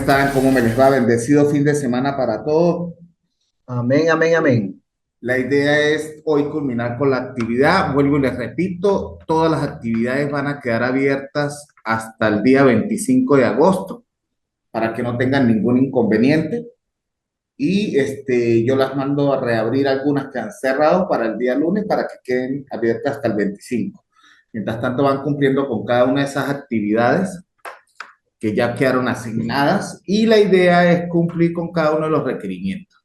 están? ¿Cómo me les va? Bendecido fin de semana para todos. Amén, amén, amén. La idea es hoy culminar con la actividad. Vuelvo y les repito, todas las actividades van a quedar abiertas hasta el día 25 de agosto para que no tengan ningún inconveniente. Y yo las mando a reabrir algunas que han cerrado para el día lunes para que queden abiertas hasta el 25. Mientras tanto, van cumpliendo con cada una de esas actividades que ya quedaron asignadas y la idea es cumplir con cada uno de los requerimientos.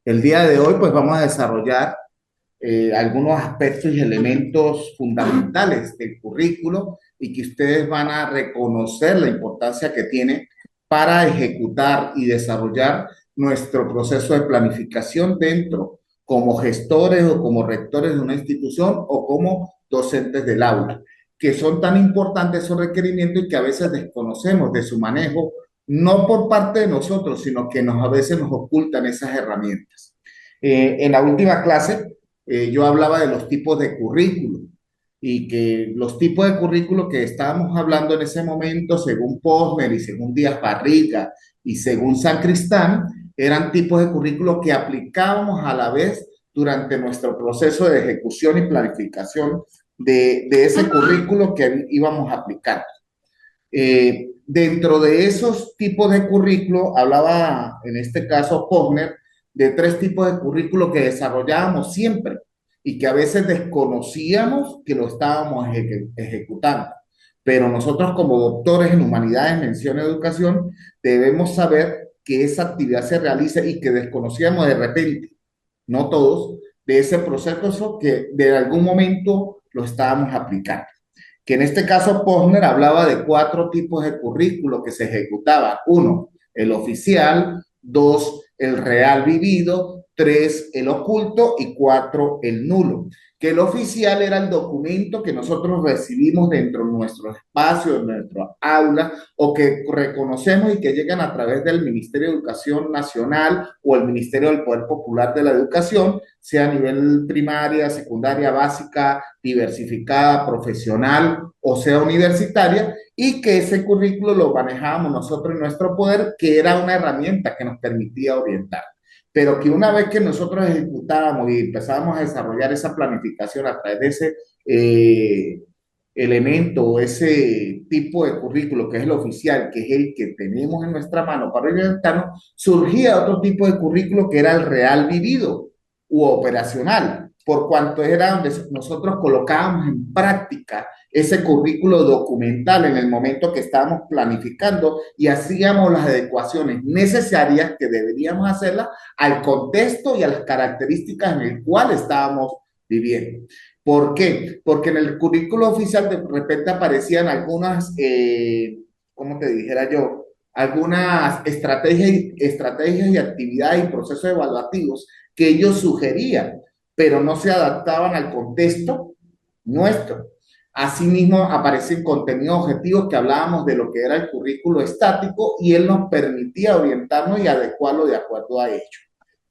El día de hoy, pues vamos a desarrollar algunos aspectos y elementos fundamentales del currículo y que ustedes van a reconocer la importancia que tiene para ejecutar y desarrollar nuestro proceso de planificación dentro, como gestores o como rectores de una institución o como docentes del aula, que son tan importantes esos requerimientos y que a veces desconocemos de su manejo, no por parte de nosotros, sino que a veces nos ocultan esas herramientas. En la última clase yo hablaba de los tipos de currículo y que los tipos de currículo que estábamos hablando en ese momento, según Posner y según Díaz Barriga y según San Cristán, eran tipos de currículo que aplicábamos a la vez durante nuestro proceso de ejecución y planificación de ese currículo que íbamos a aplicar. Dentro de esos tipos de currículo, hablaba en este caso Posner de tres tipos de currículo que desarrollábamos siempre y que a veces desconocíamos que lo estábamos ejecutando. Pero nosotros como doctores en humanidades, mención educación, debemos saber que esa actividad se realiza y que desconocíamos de repente, no todos, de ese proceso que de algún momento lo estábamos aplicando, que en este caso Posner hablaba de cuatro tipos de currículo que se ejecutaban. Uno, el oficial; dos, el real vivido; tres, el oculto; y cuatro, el nulo. Que el oficial era el documento que nosotros recibimos dentro de nuestro espacio, de nuestra aula, o que reconocemos y que llegan a través del Ministerio de Educación Nacional o el Ministerio del Poder Popular de la Educación, sea a nivel primaria, secundaria, básica, diversificada, profesional o sea universitaria, y que ese currículo lo manejábamos nosotros en nuestro poder, que era una herramienta que nos permitía orientar. Pero que una vez que nosotros ejecutábamos y empezábamos a desarrollar esa planificación a través de ese elemento o ese tipo de currículo que es el oficial, que es el que tenemos en nuestra mano para orientarnos, surgía otro tipo de currículo que era el real vivido u operacional, por cuanto era donde nosotros colocábamos en práctica ese currículo documental en el momento que estábamos planificando y hacíamos las adecuaciones necesarias que deberíamos hacerlas al contexto y a las características en el cual estábamos viviendo. ¿Por qué? Porque en el currículo oficial de repente aparecían algunas, ¿cómo te dijera yo? Algunas estrategias y actividades y procesos evaluativos que ellos sugerían, pero no se adaptaban al contexto nuestro. Asimismo, aparecen contenidos objetivos que hablábamos de lo que era el currículo estático y él nos permitía orientarnos y adecuarlo de acuerdo a ello,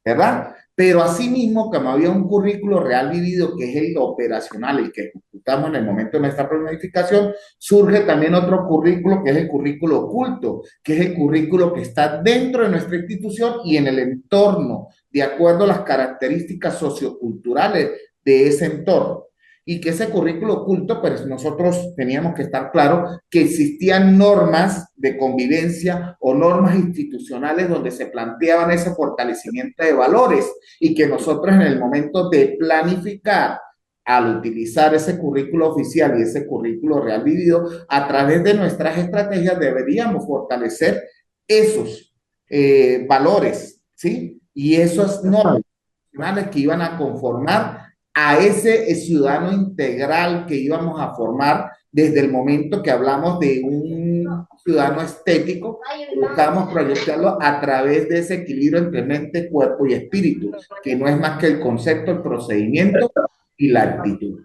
¿verdad? Pero asimismo, como había un currículo real vivido, que es el operacional, el que ejecutamos en el momento de nuestra planificación, surge también otro currículo, que es el currículo oculto, que es el currículo que está dentro de nuestra institución y en el entorno, de acuerdo a las características socioculturales de ese entorno. Y que ese currículo oculto, pues nosotros teníamos que estar claros que existían normas de convivencia o normas institucionales donde se planteaban ese fortalecimiento de valores y que nosotros en el momento de planificar, al utilizar ese currículo oficial y ese currículo real vivido, a través de nuestras estrategias deberíamos fortalecer esos valores, ¿sí? Y esas normas que iban a conformar a ese ciudadano integral que íbamos a formar desde el momento que hablamos de un ciudadano estético, buscamos proyectarlo a través de ese equilibrio entre mente, cuerpo y espíritu, que no es más que el concepto, el procedimiento y la actitud.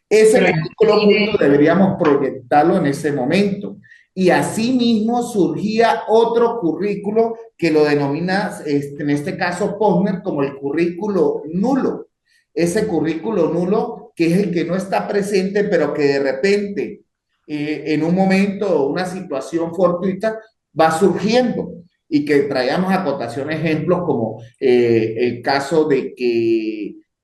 Ese currículo oculto deberíamos proyectarlo en ese momento. Y asimismo surgía otro currículo que lo denomina, en este caso, Posner, como el currículo nulo. Ese currículo nulo que es el que no está presente, pero que de repente, en un momento o una situación fortuita, va surgiendo. y que traíamos a cotación ejemplos como el caso de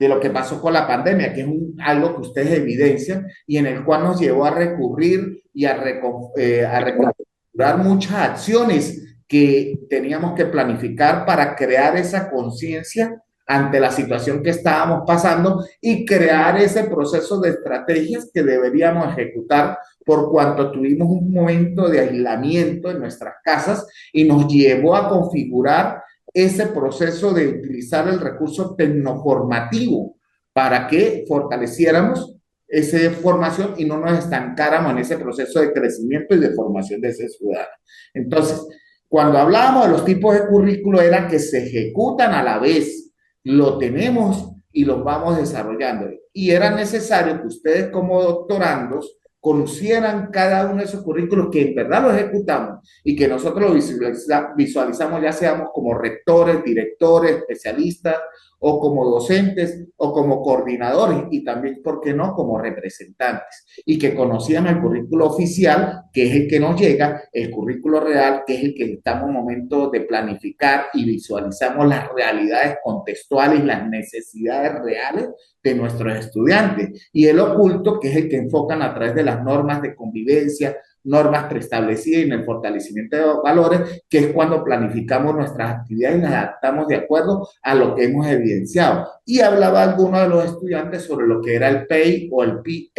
lo que pasó con la pandemia, que es algo que ustedes evidencian y en el cual nos llevó a recurrir y a reconfigurar muchas acciones que teníamos que planificar para crear esa conciencia ante la situación que estábamos pasando y crear ese proceso de estrategias que deberíamos ejecutar por cuanto tuvimos un momento de aislamiento en nuestras casas y nos llevó a configurar ese proceso de utilizar el recurso tecnoformativo para que fortaleciéramos esa formación y no nos estancáramos en ese proceso de crecimiento y de formación de ese ciudadano. Entonces, cuando hablábamos de los tipos de currículo era que se ejecutan a la vez, lo tenemos y los vamos desarrollando. Y era necesario que ustedes como doctorandos conocieran cada uno de esos currículos que en verdad lo ejecutamos y que nosotros lo visualizamos ya seamos como rectores, directores, especialistas o como docentes o como coordinadores y también, ¿por qué no?, como representantes y que conocían el currículo oficial, que es el que nos llega, el currículo real, que es el que estamos en momento de planificar y visualizamos las realidades contextuales, las necesidades reales de nuestros estudiantes y el oculto, que es el que enfocan a través de las normas de convivencia, normas preestablecidas y en el fortalecimiento de valores, que es cuando planificamos nuestras actividades y las adaptamos de acuerdo a lo que hemos evidenciado. Y hablaba alguno de los estudiantes sobre lo que era el PEI o el PIE,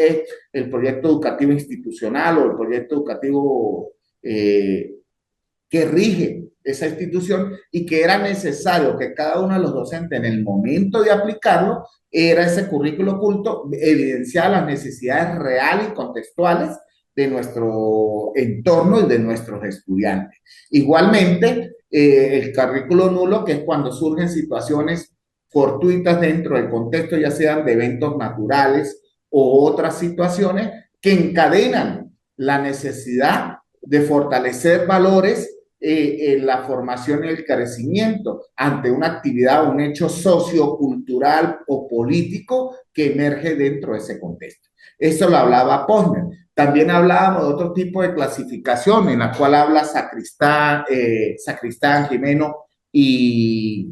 el proyecto educativo institucional o el proyecto educativo que rige esa institución y que era necesario que cada uno de los docentes en el momento de aplicarlo era ese currículo oculto, evidenciar las necesidades reales y contextuales de nuestro entorno y de nuestros estudiantes. Igualmente, el currículo nulo, que es cuando surgen situaciones fortuitas dentro del contexto, ya sean de eventos naturales o otras situaciones que encadenan la necesidad de fortalecer valores en la formación y el crecimiento ante una actividad o un hecho sociocultural o político que emerge dentro de ese contexto. Eso lo hablaba Posner. También hablábamos de otro tipo de clasificación en la cual habla Sacristán, Jimeno y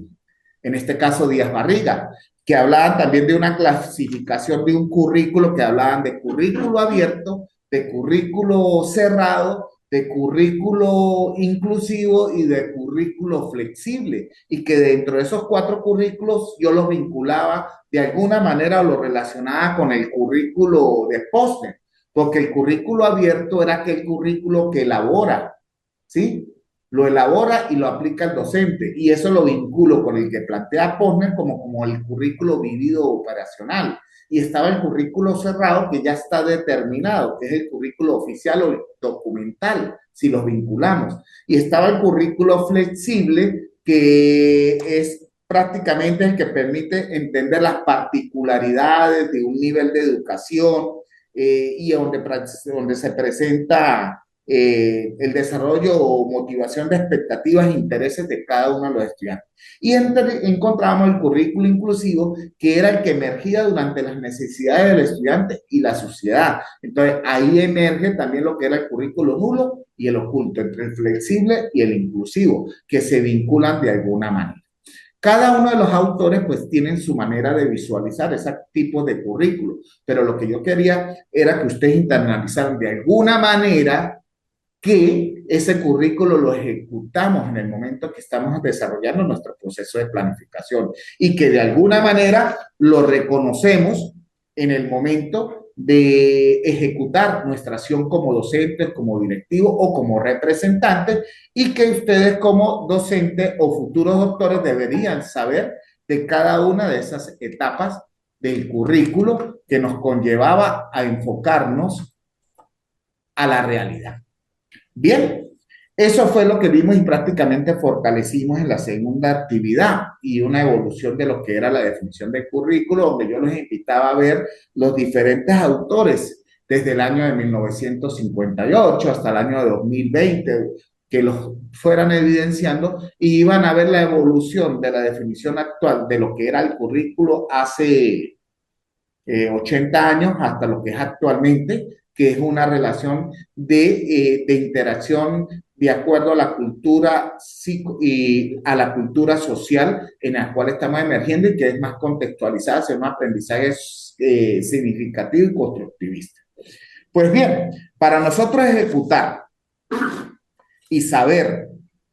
en este caso Díaz Barriga, que hablaban también de una clasificación de un currículo que hablaban de currículo abierto, de currículo cerrado, de currículo inclusivo y de currículo flexible, y que dentro de esos cuatro currículos yo los vinculaba de alguna manera o lo relacionaba con el currículo de Posner, porque el currículo abierto era aquel currículo que elabora, ¿sí? Lo elabora y lo aplica el docente, y eso lo vinculo con el que plantea Posner como el currículo vivido operacional. Y estaba el currículo cerrado que ya está determinado, que es el currículo oficial o documental, si los vinculamos. Y estaba el currículo flexible, que es prácticamente el que permite entender las particularidades de un nivel de educación y donde se presenta el desarrollo o motivación de expectativas e intereses de cada uno de los estudiantes. Y encontramos el currículo inclusivo, que era el que emergía durante las necesidades del estudiante y la sociedad. Entonces, ahí emerge también lo que era el currículo nulo y el oculto, entre el flexible y el inclusivo, que se vinculan de alguna manera. Cada uno de los autores pues tienen su manera de visualizar ese tipo de currículo, pero lo que yo quería era que ustedes internalizaran de alguna manera que ese currículo lo ejecutamos en el momento que estamos desarrollando nuestro proceso de planificación y que de alguna manera lo reconocemos en el momento de ejecutar nuestra acción como docentes, como directivos o como representantes, y que ustedes como docentes o futuros doctores deberían saber de cada una de esas etapas del currículo que nos conllevaba a enfocarnos a la realidad. Bien, eso fue lo que vimos y prácticamente fortalecimos en la segunda actividad y una evolución de lo que era la definición del currículo, donde yo los invitaba a ver los diferentes autores desde el año de 1958 hasta el año de 2020, que los fueran evidenciando y iban a ver la evolución de la definición actual de lo que era el currículo hace 80 años hasta lo que es actualmente, que es una relación de interacción de acuerdo a la cultura y a la cultura social en la cual estamos emergiendo y que es más contextualizada, hacia un aprendizaje significativo y constructivista. Pues bien, para nosotros ejecutar y saber,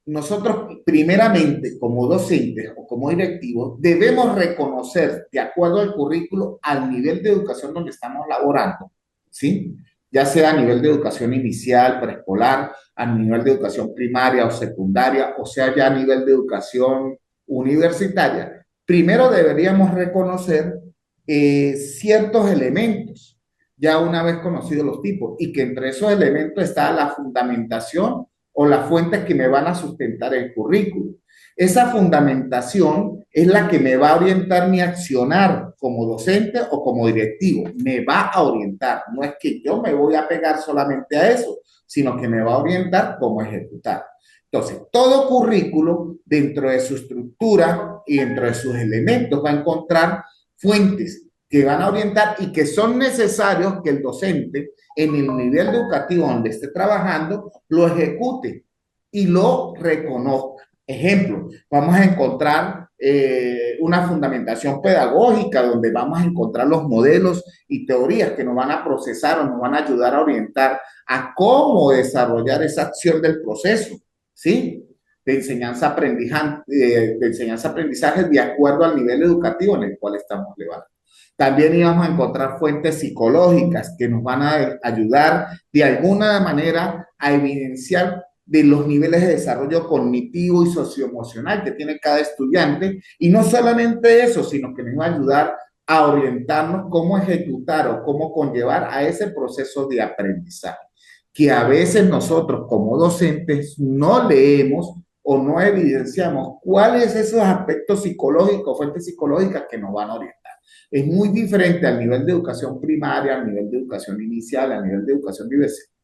nosotros primeramente como docentes o como directivos debemos reconocer de acuerdo al currículo al nivel de educación donde estamos laborando, ¿sí? Ya sea a nivel de educación inicial, preescolar, a nivel de educación primaria o secundaria, o sea ya a nivel de educación universitaria. Primero deberíamos reconocer ciertos elementos, ya una vez conocidos los tipos, y que entre esos elementos está la fundamentación o las fuentes que me van a sustentar el currículo. Esa fundamentación es la que me va a orientar mi accionar como docente o como directivo. Me va a orientar. No es que yo me voy a pegar solamente a eso, sino que me va a orientar cómo ejecutar. Entonces, todo currículo dentro de su estructura y dentro de sus elementos va a encontrar fuentes que van a orientar y que son necesarios que el docente en el nivel educativo donde esté trabajando lo ejecute y lo reconozca. Ejemplo, vamos a encontrar una fundamentación pedagógica donde vamos a encontrar los modelos y teorías que nos van a procesar o nos van a ayudar a orientar a cómo desarrollar esa acción del proceso, ¿sí? De enseñanza-aprendizaje de acuerdo al nivel educativo en el cual estamos elevando. También íbamos a encontrar fuentes psicológicas que nos van a ayudar de alguna manera a evidenciar de los niveles de desarrollo cognitivo y socioemocional que tiene cada estudiante. Y no solamente eso, sino que nos va a ayudar a orientarnos cómo ejecutar o cómo conllevar a ese proceso de aprendizaje, que a veces nosotros como docentes no leemos o no evidenciamos cuáles esos aspectos psicológicos, fuentes psicológicas que nos van a orientar. Es muy diferente al nivel de educación primaria, al nivel de educación inicial, al nivel de educación universitaria,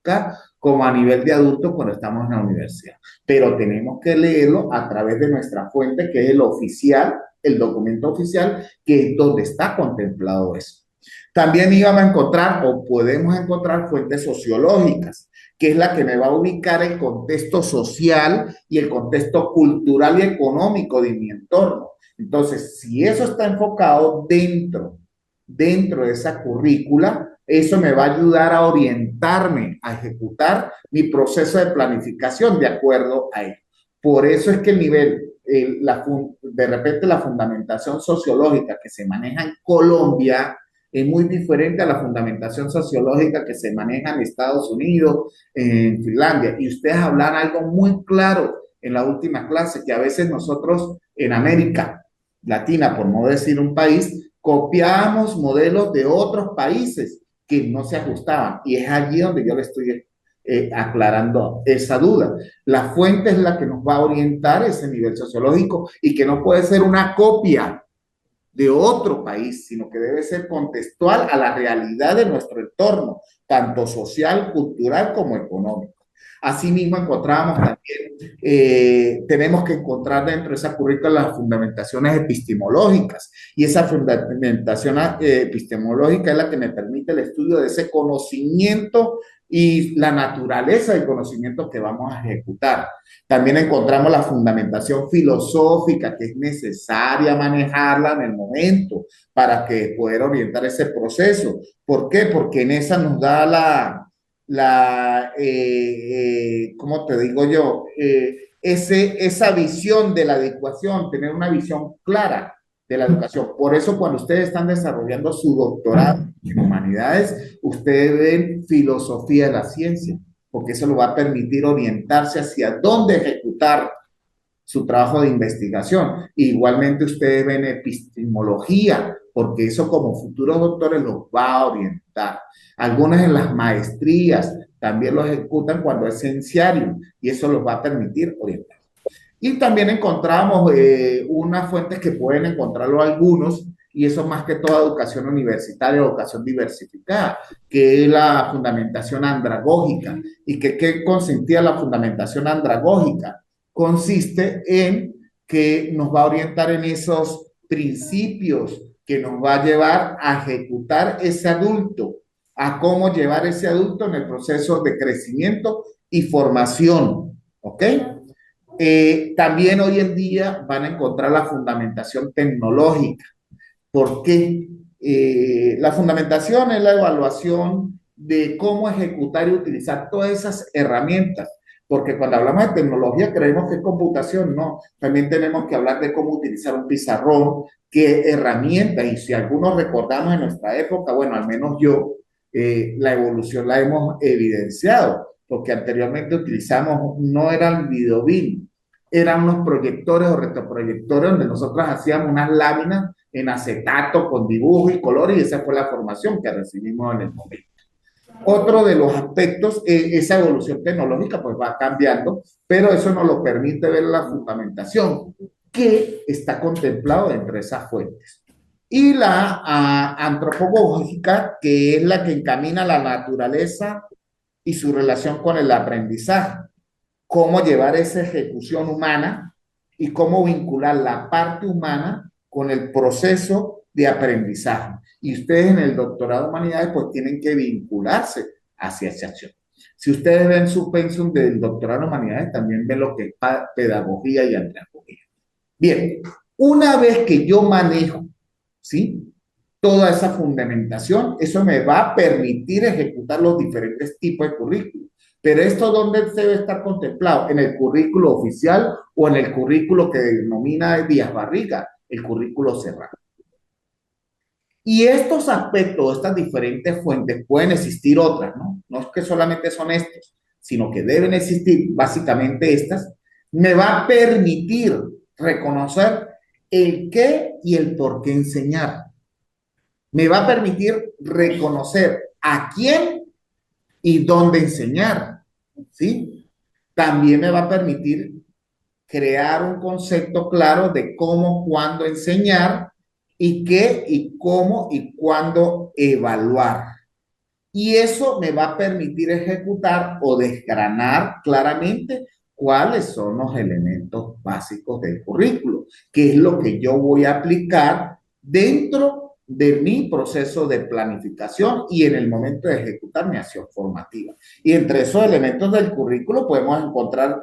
como a nivel de adultos cuando estamos en la universidad. Pero tenemos que leerlo a través de nuestra fuente, que es el oficial, el documento oficial, que es donde está contemplado eso. También íbamos a encontrar o podemos encontrar fuentes sociológicas, que es la que me va a ubicar el contexto social y el contexto cultural y económico de mi entorno. Entonces, si eso está enfocado dentro de esa currícula, eso me va a ayudar a orientarme, a ejecutar mi proceso de planificación de acuerdo a él. Por eso es que el nivel, de repente la fundamentación sociológica que se maneja en Colombia es muy diferente a la fundamentación sociológica que se maneja en Estados Unidos, en Finlandia. Y ustedes hablan algo muy claro en la última clase, que a veces nosotros en América Latina, por no decir un país, copiábamos modelos de otros países que no se ajustaban. Y es allí donde yo le estoy aclarando esa duda. La fuente es la que nos va a orientar ese nivel sociológico y que no puede ser una copia de otro país, sino que debe ser contextual a la realidad de nuestro entorno, tanto social, cultural como económico. Asimismo, encontramos también, tenemos que encontrar dentro de esa currícula las fundamentaciones epistemológicas, y esa fundamentación epistemológica es la que me permite el estudio de ese conocimiento y la naturaleza del conocimiento que vamos a ejecutar. También encontramos la fundamentación filosófica, que es necesaria manejarla en el momento para que poder orientar ese proceso. ¿Por qué? Porque en esa nos da ¿cómo te digo yo? Esa visión de la adecuación, tener una visión clara de la educación. Por eso cuando ustedes están desarrollando su doctorado en humanidades, ustedes ven filosofía de la ciencia, porque eso lo va a permitir orientarse hacia dónde ejecutar su trabajo de investigación. Igualmente ustedes ven epistemología, porque eso como futuros doctores los va a orientar. Algunos en las maestrías también lo ejecutan cuando es cienciario y eso los va a permitir orientar. Y también encontramos unas fuentes que pueden encontrarlo algunos, y eso más que toda educación universitaria, educación diversificada, que es la fundamentación andragógica. ¿Y qué consistía la fundamentación andragógica? Consiste en que nos va a orientar en esos principios que nos va a llevar a ejecutar ese adulto, a cómo llevar ese adulto en el proceso de crecimiento y formación. ¿Ok? También hoy en día van a encontrar la fundamentación tecnológica. ¿Por qué? La fundamentación es la evaluación de cómo ejecutar y utilizar todas esas herramientas. Porque cuando hablamos de tecnología creemos que es computación, no. También tenemos que hablar de cómo utilizar un pizarrón, qué herramientas, y si algunos recordamos en nuestra época, bueno, al menos yo, la evolución la hemos evidenciado, porque anteriormente utilizamos, no eran videobin, eran unos proyectores o retroproyectores donde nosotros hacíamos unas láminas en acetato con dibujo y color, y esa fue la formación que recibimos en el momento. Otro de los aspectos, esa evolución tecnológica pues va cambiando, pero eso nos lo permite ver la fundamentación que está contemplado dentro de esas fuentes. Y la antropológica, que es la que encamina la naturaleza y su relación con el aprendizaje, cómo llevar esa ejecución humana y cómo vincular la parte humana con el proceso de aprendizaje. Y ustedes en el doctorado de humanidades pues tienen que vincularse hacia esa acción. Si ustedes ven su pensum del doctorado de humanidades, también ven lo que es pedagogía y antropología. Bien, una vez que yo manejo, ¿sí?, toda esa fundamentación, eso me va a permitir ejecutar los diferentes tipos de currículos. Pero esto, ¿dónde debe estar contemplado? ¿En el currículo oficial o en el currículo que denomina Díaz Barriga, el currículo cerrado? Y estos aspectos, estas diferentes fuentes, pueden existir otras, ¿no? No es que solamente son estos, sino que deben existir básicamente estas, me va a permitir reconocer el qué y el por qué enseñar. Me va a permitir reconocer a quién y dónde enseñar, ¿sí? También me va a permitir crear un concepto claro de cómo, cuándo enseñar y qué y cómo y cuándo evaluar. Y eso me va a permitir ejecutar o desgranar claramente cuáles son los elementos básicos del currículo, qué es lo que yo voy a aplicar dentro de mi proceso de planificación y en el momento de ejecutar mi acción formativa. Y entre esos elementos del currículo podemos encontrar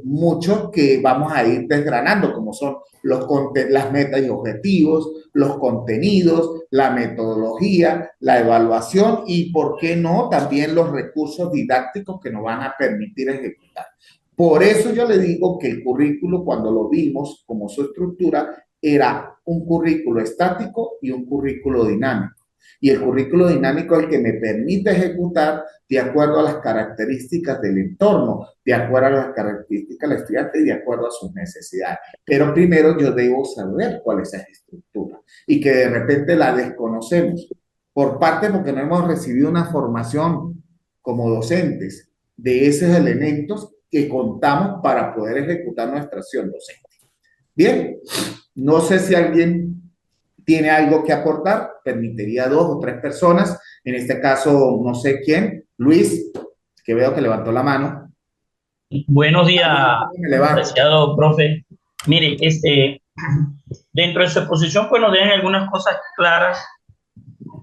muchos que vamos a ir desgranando, como son las metas y objetivos, los contenidos, la metodología, la evaluación y, ¿por qué no?, también los recursos didácticos que nos van a permitir ejecutar. Por eso yo le digo que el currículo, cuando lo vimos como su estructura, era un currículo estático y un currículo dinámico. Y el currículo dinámico es el que me permite ejecutar de acuerdo a las características del entorno, de acuerdo a las características del estudiante y de acuerdo a sus necesidades. Pero primero yo debo saber cuál es esa estructura y que de repente la desconocemos por parte porque no hemos recibido una formación como docentes de esos elementos que contamos para poder ejecutar nuestra acción docente. Bien, no sé si alguien tiene algo que aportar, permitiría dos o tres personas, en este caso no sé quién, Luis, que veo que levantó la mano. Buenos días, Me levanto. apreciado profe. Mire, dentro de su exposición, pues nos dejan algunas cosas claras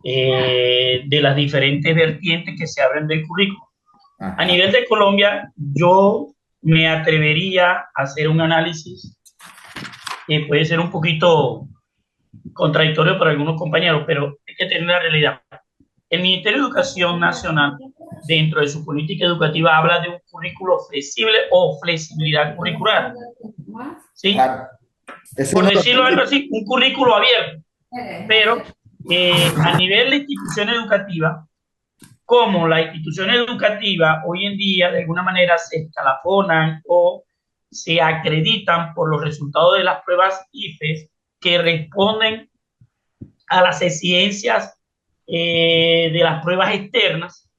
de las diferentes vertientes que se abren del currículo. A Ajá. nivel de Colombia, yo me atrevería a hacer un análisis que puede ser un poquito contradictorio para algunos compañeros, pero hay que tener la realidad. El Ministerio de Educación Nacional, dentro de su política educativa, habla de un currículo flexible o flexibilidad curricular. ¿Sí? Claro. Por decirlo algo así, un currículo abierto. Pero a nivel de institución educativa, como la institución educativa hoy en día de alguna manera se escalafonan o se acreditan por los resultados de las pruebas IFES que responden a las exigencias de las pruebas externas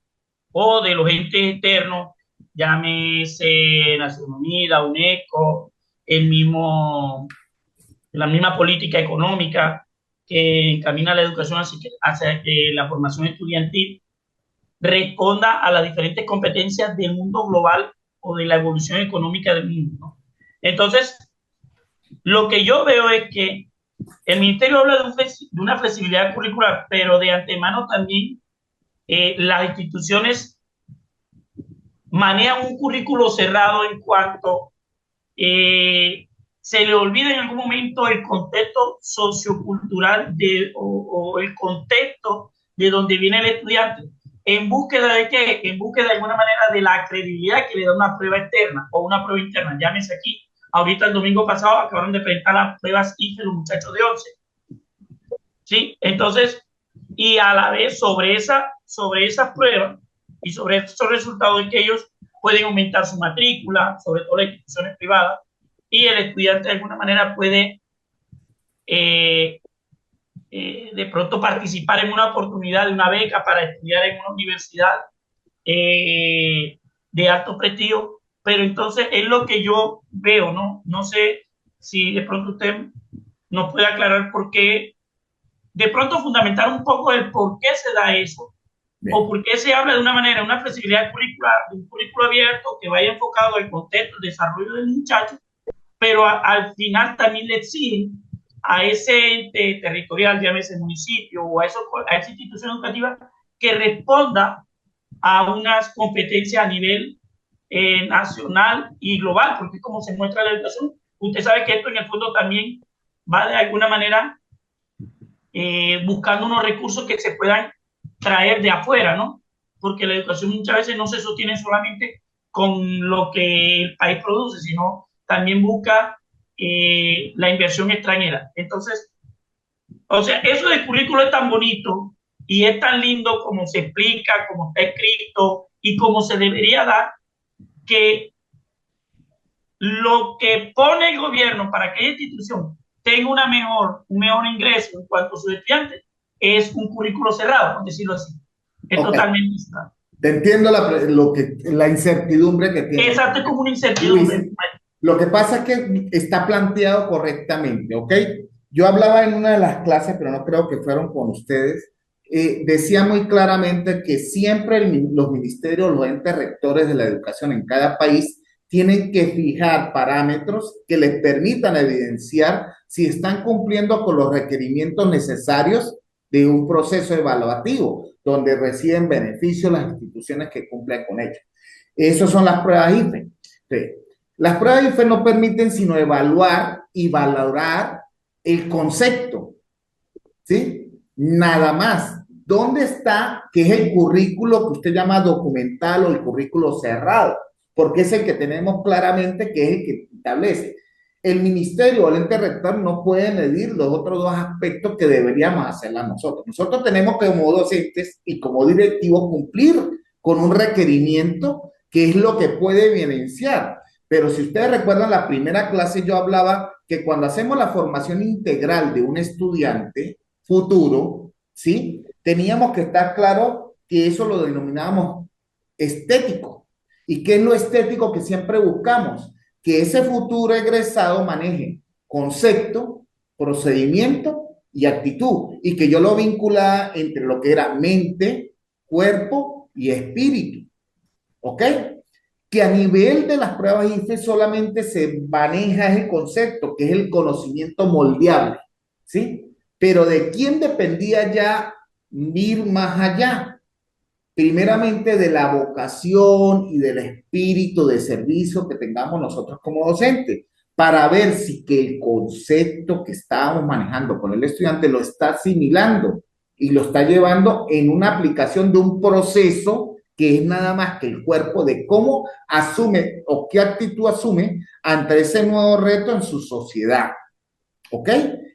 o de los entes externos, llámese Naciones Unidas, UNESCO, el mismo, la misma política económica que encamina la educación hacia que la formación estudiantil responda a las diferentes competencias del mundo global o de la evolución económica del mundo, ¿no? Entonces, lo que yo veo es que el ministerio habla de una flexibilidad curricular, pero de antemano también las instituciones manejan un currículo cerrado en cuanto se le olvida en algún momento el contexto sociocultural o el contexto de donde viene el estudiante. ¿En búsqueda de qué? En búsqueda de alguna manera de la credibilidad que le da una prueba externa o una prueba interna. Llámese aquí. Ahorita el domingo pasado acabaron de presentar las pruebas IFE los muchachos de 11. ¿Sí? Entonces, y a la vez sobre esas pruebas y sobre esos resultados de que ellos pueden aumentar su matrícula, sobre todo las instituciones privadas, y el estudiante de alguna manera puede de pronto participar en una oportunidad de una beca para estudiar en una universidad de alto prestigio, pero entonces es lo que yo veo, ¿no? No sé si de pronto usted nos puede aclarar por qué, de pronto fundamentar un poco el por qué se da eso. Bien. O por qué se habla de una manera, una flexibilidad curricular, de un currículo abierto que vaya enfocado al contexto, el desarrollo del muchacho, pero al final también le exigen a ese ente territorial, llámese municipio o a esa institución educativa, que responda a unas competencias a nivel nacional y global, porque es como se muestra la educación. Usted sabe que esto en el fondo también va de alguna manera buscando unos recursos que se puedan traer de afuera, ¿no? Porque la educación muchas veces no se sostiene solamente con lo que el país produce, sino también busca la inversión extranjera. Entonces, o sea, eso del currículo es tan bonito y es tan lindo como se explica, como está escrito y como se debería dar, que lo que pone el gobierno para que aquella institución tenga un mejor ingreso en cuanto a sus estudiantes es un currículo cerrado, por decirlo así. Es totalmente cerrado. Te entiendo la incertidumbre que tiene. Exacto, es como una incertidumbre. Luis, lo que pasa es que está planteado correctamente, ¿ok? Yo hablaba en una de las clases, pero no creo que fueron con ustedes. Decía muy claramente que siempre los ministerios, los entes rectores de la educación en cada país tienen que fijar parámetros que les permitan evidenciar si están cumpliendo con los requerimientos necesarios de un proceso evaluativo, donde reciben beneficios las instituciones que cumplen con ello. Esas son las pruebas IFE. Sí. Las pruebas IFE no permiten sino evaluar y valorar el concepto, ¿sí? Nada más. ¿Dónde está, qué es el currículo que usted llama documental o el currículo cerrado? Porque es el que tenemos claramente, que es el que establece. El ministerio o el ente rector no puede medir los otros dos aspectos que deberíamos hacerla nosotros. Nosotros tenemos que, como docentes y como directivos, cumplir con un requerimiento que es lo que puede evidenciar. Pero si ustedes recuerdan la primera clase, yo hablaba que cuando hacemos la formación integral de un estudiante futuro, ¿sí? Teníamos que estar claro que eso lo denominábamos estético. ¿Y qué es lo estético que siempre buscamos? Que ese futuro egresado maneje concepto, procedimiento y actitud, y que yo lo vinculaba entre lo que era mente, cuerpo y espíritu. ¿Ok? Que a nivel de las pruebas IFE solamente se maneja el concepto, que es el conocimiento moldeable, ¿sí? Pero ¿de quién dependía ya ir más allá? Primeramente de la vocación y del espíritu de servicio que tengamos nosotros como docentes, para ver si que el concepto que estábamos manejando con el estudiante lo está asimilando y lo está llevando en una aplicación de un proceso que es nada más que el cuerpo de cómo asume o qué actitud asume ante ese nuevo reto en su sociedad. ¿Ok?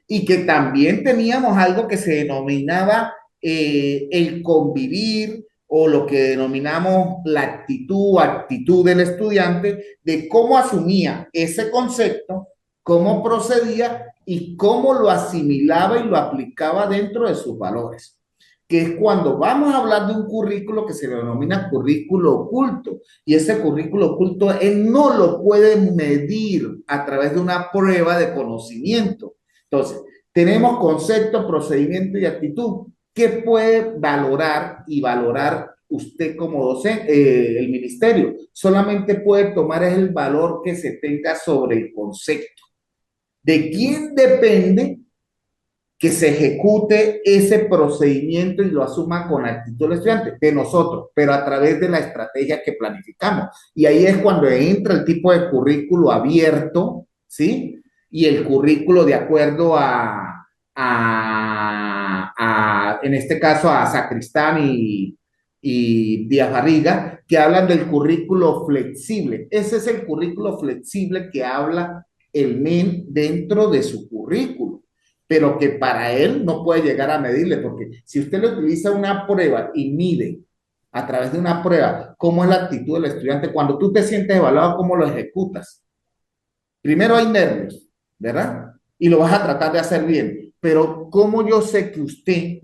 Y que también teníamos algo que se denominaba el convivir, o lo que denominamos la actitud del estudiante, de cómo asumía ese concepto, cómo procedía y cómo lo asimilaba y lo aplicaba dentro de sus valores. Que es cuando vamos a hablar de un currículo que se denomina currículo oculto. Y ese currículo oculto él no lo puede medir a través de una prueba de conocimiento. Entonces, tenemos concepto, procedimiento y actitud. ¿Qué puede valorar y valorar usted como docente, el ministerio? Solamente puede tomar el valor que se tenga sobre el concepto. ¿De quién depende que se ejecute ese procedimiento y lo asuma con actitud el estudiante, de nosotros, pero a través de la estrategia que planificamos. Y ahí es cuando entra el tipo de currículo abierto, ¿sí? Y el currículo de acuerdo en este caso, a Sacristán y Díaz Barriga, que hablan del currículo flexible. Ese es el currículo flexible que habla el MEN dentro de su currículo, pero que para él no puede llegar a medirle, porque si usted le utiliza una prueba y mide a través de una prueba cómo es la actitud del estudiante, cuando tú te sientes evaluado, cómo lo ejecutas. Primero hay nervios, ¿verdad? Y lo vas a tratar de hacer bien, pero ¿cómo yo sé que usted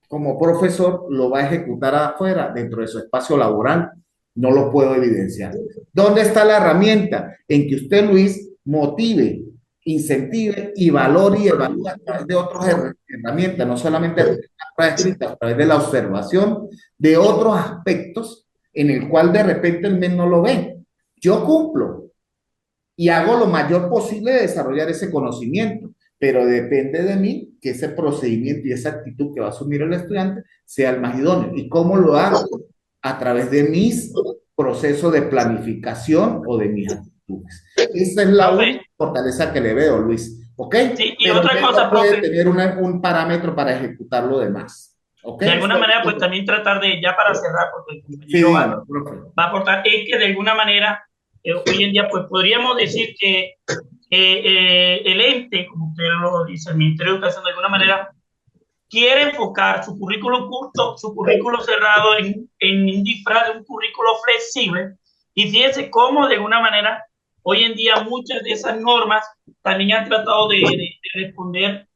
como profesor lo va a ejecutar afuera, dentro de su espacio laboral? No lo puedo evidenciar. ¿Dónde está la herramienta? En que usted, Luis, motive, incentive y valore y evalúe a través de otras herramientas, no solamente a través de la observación de otros aspectos en el cual de repente el MEN no lo ve. Yo cumplo y hago lo mayor posible de desarrollar ese conocimiento, pero depende de mí que ese procedimiento y esa actitud que va a asumir el estudiante sea el más idóneo. ¿Y cómo lo hago? A través de mis procesos de planificación o de mis actitudes. Esa es la única fortaleza que le veo, Luis. ¿Ok? Sí, y pero otra cosa, no puede profe, tener un parámetro para ejecutar lo demás. ¿Ok? de alguna manera, pues también tratar de, ya para cerrar, porque el Sí, compañero dígame, profe. va a aportar, es que de alguna manera, hoy en día, pues podríamos decir que el ente, como usted lo dice, el Ministerio de Educación, de alguna manera, quiere enfocar su currículo curto, su currículo cerrado en un disfraz de un currículo flexible. Y fíjense cómo de alguna manera hoy en día muchas de esas normas también han tratado de responder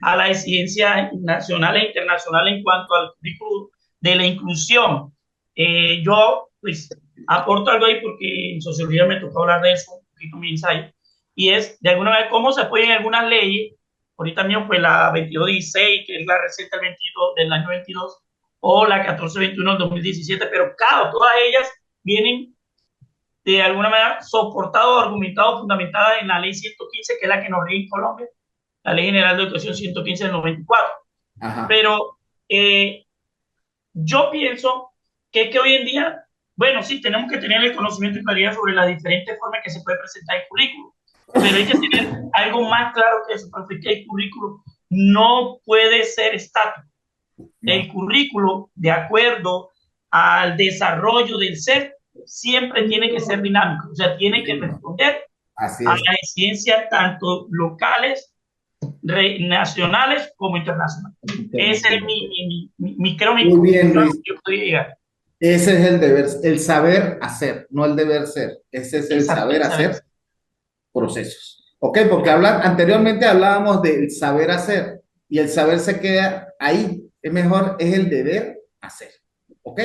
a la exigencia nacional e internacional en cuanto al currículo de la inclusión. Yo pues aporto algo ahí porque en sociología me tocó hablar de eso, un poquito mi ensayo, y es de alguna manera cómo se apoyan algunas leyes. Ahorita mismo pues la 2216, que es la reciente del 22, del año 22, o la 1421 del 2017, pero claro, todas ellas vienen de alguna manera soportado, argumentado, fundamentada en la ley 115, que es la que nos rige en Colombia, la Ley General de Educación 115 del 94. Ajá. Pero yo pienso que hoy en día, bueno, sí, tenemos que tener el conocimiento y claridad sobre las diferentes formas que se puede presentar el currículo, pero hay que tener algo más claro que eso, porque el currículo no puede ser estático. No. El currículo, de acuerdo al desarrollo del ser, siempre tiene que ser dinámico, o sea, tiene que responder a las exigencias tanto locales, nacionales como internacionales. Ese es creo, muy bien, Luis. que podría llegar. Ese es el deber, el saber hacer, no el deber ser. Ese es el saber hacer procesos. ¿Ok? Porque anteriormente hablábamos del saber hacer y el saber se queda ahí. Es mejor, es el deber hacer. ¿Ok?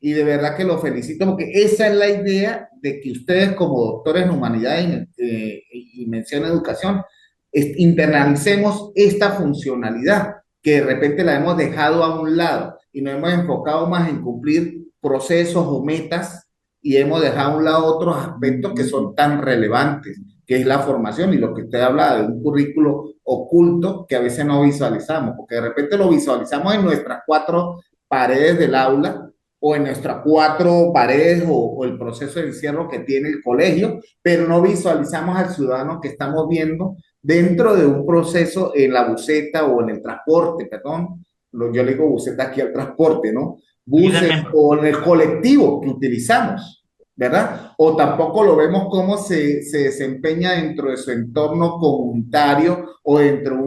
Y de verdad que lo felicito porque esa es la idea de que ustedes como doctores en humanidad y mención educación, internalicemos esta funcionalidad que de repente la hemos dejado a un lado y nos hemos enfocado más en cumplir procesos o metas y hemos dejado a un lado otros aspectos que son tan relevantes, que es la formación y lo que usted habla de un currículo oculto que a veces no visualizamos, porque de repente lo visualizamos en nuestras cuatro paredes del aula o en nuestras cuatro paredes o el proceso de encierro que tiene el colegio, pero no visualizamos al ciudadano que estamos viendo dentro de un proceso en la buseta o en el transporte, perdón, yo le digo buseta aquí al transporte, ¿no? Buses o en el colectivo que utilizamos, ¿verdad? O tampoco lo vemos cómo se desempeña dentro de su entorno comunitario o dentro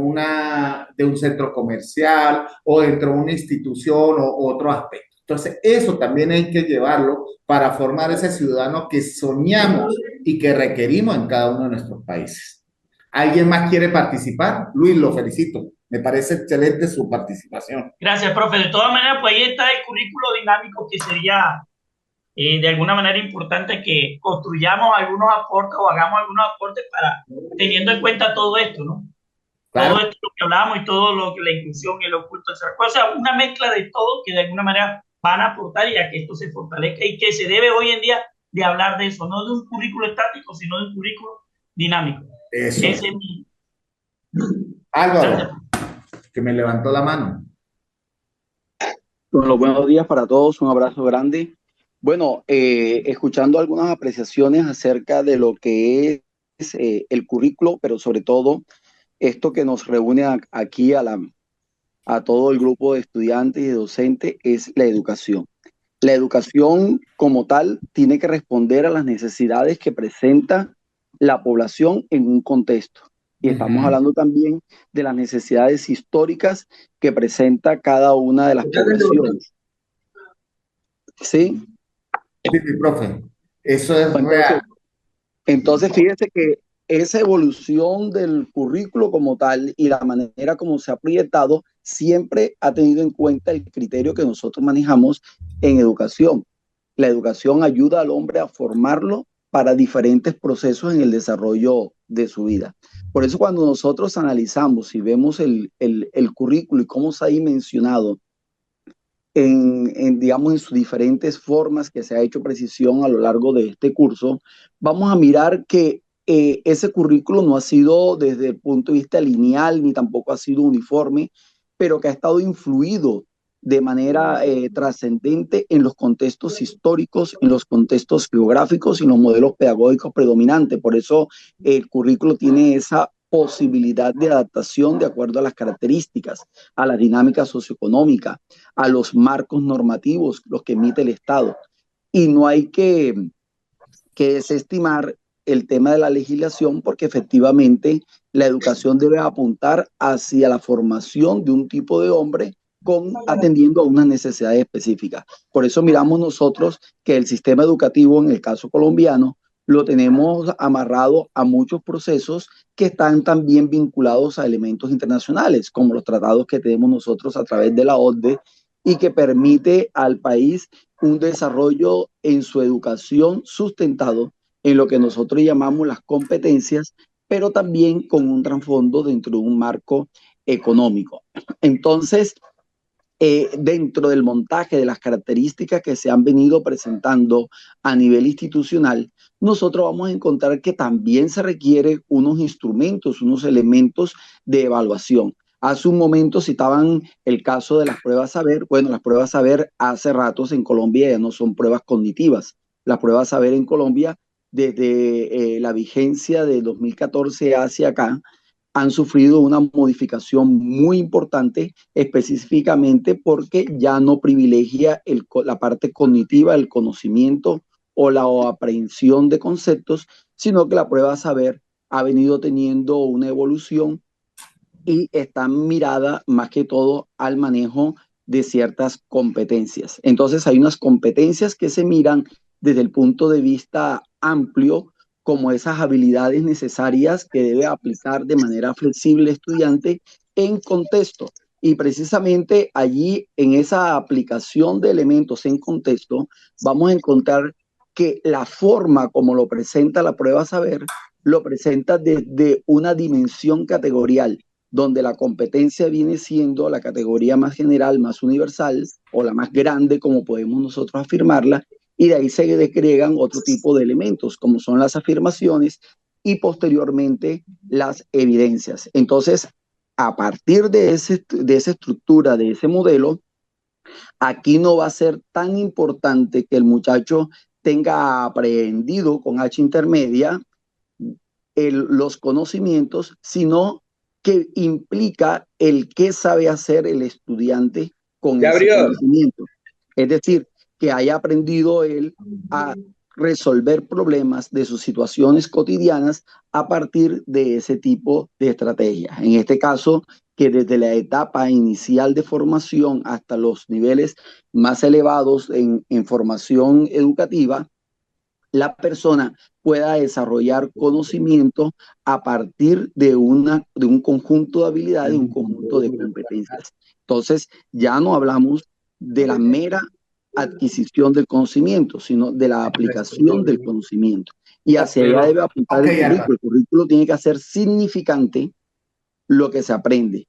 de un centro comercial o dentro de una institución o otro aspecto. Entonces, eso también hay que llevarlo para formar ese ciudadano que soñamos y que requerimos en cada uno de nuestros países. ¿Alguien más quiere participar? Luis, lo felicito. Me parece excelente su participación. Gracias, profe. De todas maneras, pues ahí está el currículo dinámico que sería de alguna manera importante que construyamos algunos aportes o hagamos algunos aportes para teniendo en cuenta todo esto, ¿no? Claro. Todo esto que hablábamos y todo lo que la inclusión y el oculto, o sea, una mezcla de todo que de alguna manera van a aportar y a que esto se fortalezca y que se debe hoy en día de hablar de eso, no de un currículo estático, sino de un currículo dinámico. Eso. Ese es mi... Álvaro. que me levantó la mano. Bueno, los buenos días para todos, un abrazo grande. Bueno, escuchando algunas apreciaciones acerca de lo que es el currículo, pero sobre todo esto que nos reúne aquí a todo el grupo de estudiantes y de docentes es la educación. La educación como tal tiene que responder a las necesidades que presenta la población en un contexto. Y estamos hablando también de las necesidades históricas que presenta cada una de las poblaciones. ¿Sí? Sí, mi profe, eso es Entonces, real. entonces, fíjese que esa evolución del currículo como tal y la manera como se ha proyectado siempre ha tenido en cuenta el criterio que nosotros manejamos en educación. La educación ayuda al hombre a formarlo para diferentes procesos en el desarrollo de su vida. Por eso cuando nosotros analizamos y vemos el currículo y cómo se ha dimensionado digamos, en sus diferentes formas que se ha hecho precisión a lo largo de este curso, vamos a mirar que ese currículo no ha sido desde el punto de vista lineal ni tampoco ha sido uniforme, pero que ha estado influido de manera trascendente en los contextos históricos, en los contextos geográficos y en los modelos pedagógicos predominantes. Por eso el currículo tiene esa posibilidad de adaptación de acuerdo a las características, a la dinámica socioeconómica, a los marcos normativos, los que emite el Estado. Y no hay que desestimar el tema de la legislación porque efectivamente la educación debe apuntar hacia la formación de un tipo de hombre atendiendo a unas necesidades específicas. Por eso miramos nosotros que el sistema educativo, en el caso colombiano, lo tenemos amarrado a muchos procesos que están también vinculados a elementos internacionales, como los tratados que tenemos nosotros a través de la OCDE y que permite al país un desarrollo en su educación sustentado en lo que nosotros llamamos las competencias, pero también con un trasfondo dentro de un marco económico. Entonces, dentro del montaje de las características que se han venido presentando a nivel institucional, nosotros vamos a encontrar que también se requiere unos instrumentos, unos elementos de evaluación. Hace un momento citaban el caso de las pruebas saber. Bueno, las pruebas saber hace ratos en Colombia ya no son pruebas cognitivas. Las pruebas saber en Colombia, desde la vigencia de 2014 hacia acá, han sufrido una modificación muy importante, específicamente porque ya no privilegia la parte cognitiva, el conocimiento o la aprehensión de conceptos, sino que la prueba saber ha venido teniendo una evolución y está mirada más que todo al manejo de ciertas competencias. Entonces hay unas competencias que se miran desde el punto de vista amplio, como esas habilidades necesarias que debe aplicar de manera flexible el estudiante en contexto. Y precisamente allí, en esa aplicación de elementos en contexto, vamos a encontrar que la forma como lo presenta la prueba saber, lo presenta desde una dimensión categorial, donde la competencia viene siendo la categoría más general, más universal, o la más grande, como podemos nosotros afirmarla, y de ahí se desagregan otro tipo de elementos, como son las afirmaciones y posteriormente las evidencias. Entonces, a partir de esa estructura, de ese modelo, aquí no va a ser tan importante que el muchacho tenga aprendido con H intermedia los conocimientos, sino que implica el qué sabe hacer el estudiante con ese conocimiento. Es decir, que haya aprendido él a resolver problemas de sus situaciones cotidianas a partir de ese tipo de estrategias. En este caso, que desde la etapa inicial de formación hasta los niveles más elevados en formación educativa, la persona pueda desarrollar conocimiento a partir de un conjunto de habilidades, un conjunto de competencias. Entonces, ya no hablamos de la mera adquisición del conocimiento, sino de la aplicación del conocimiento. Y hacia allá debe apuntar el currículo. El currículo tiene que hacer significante lo que se aprende.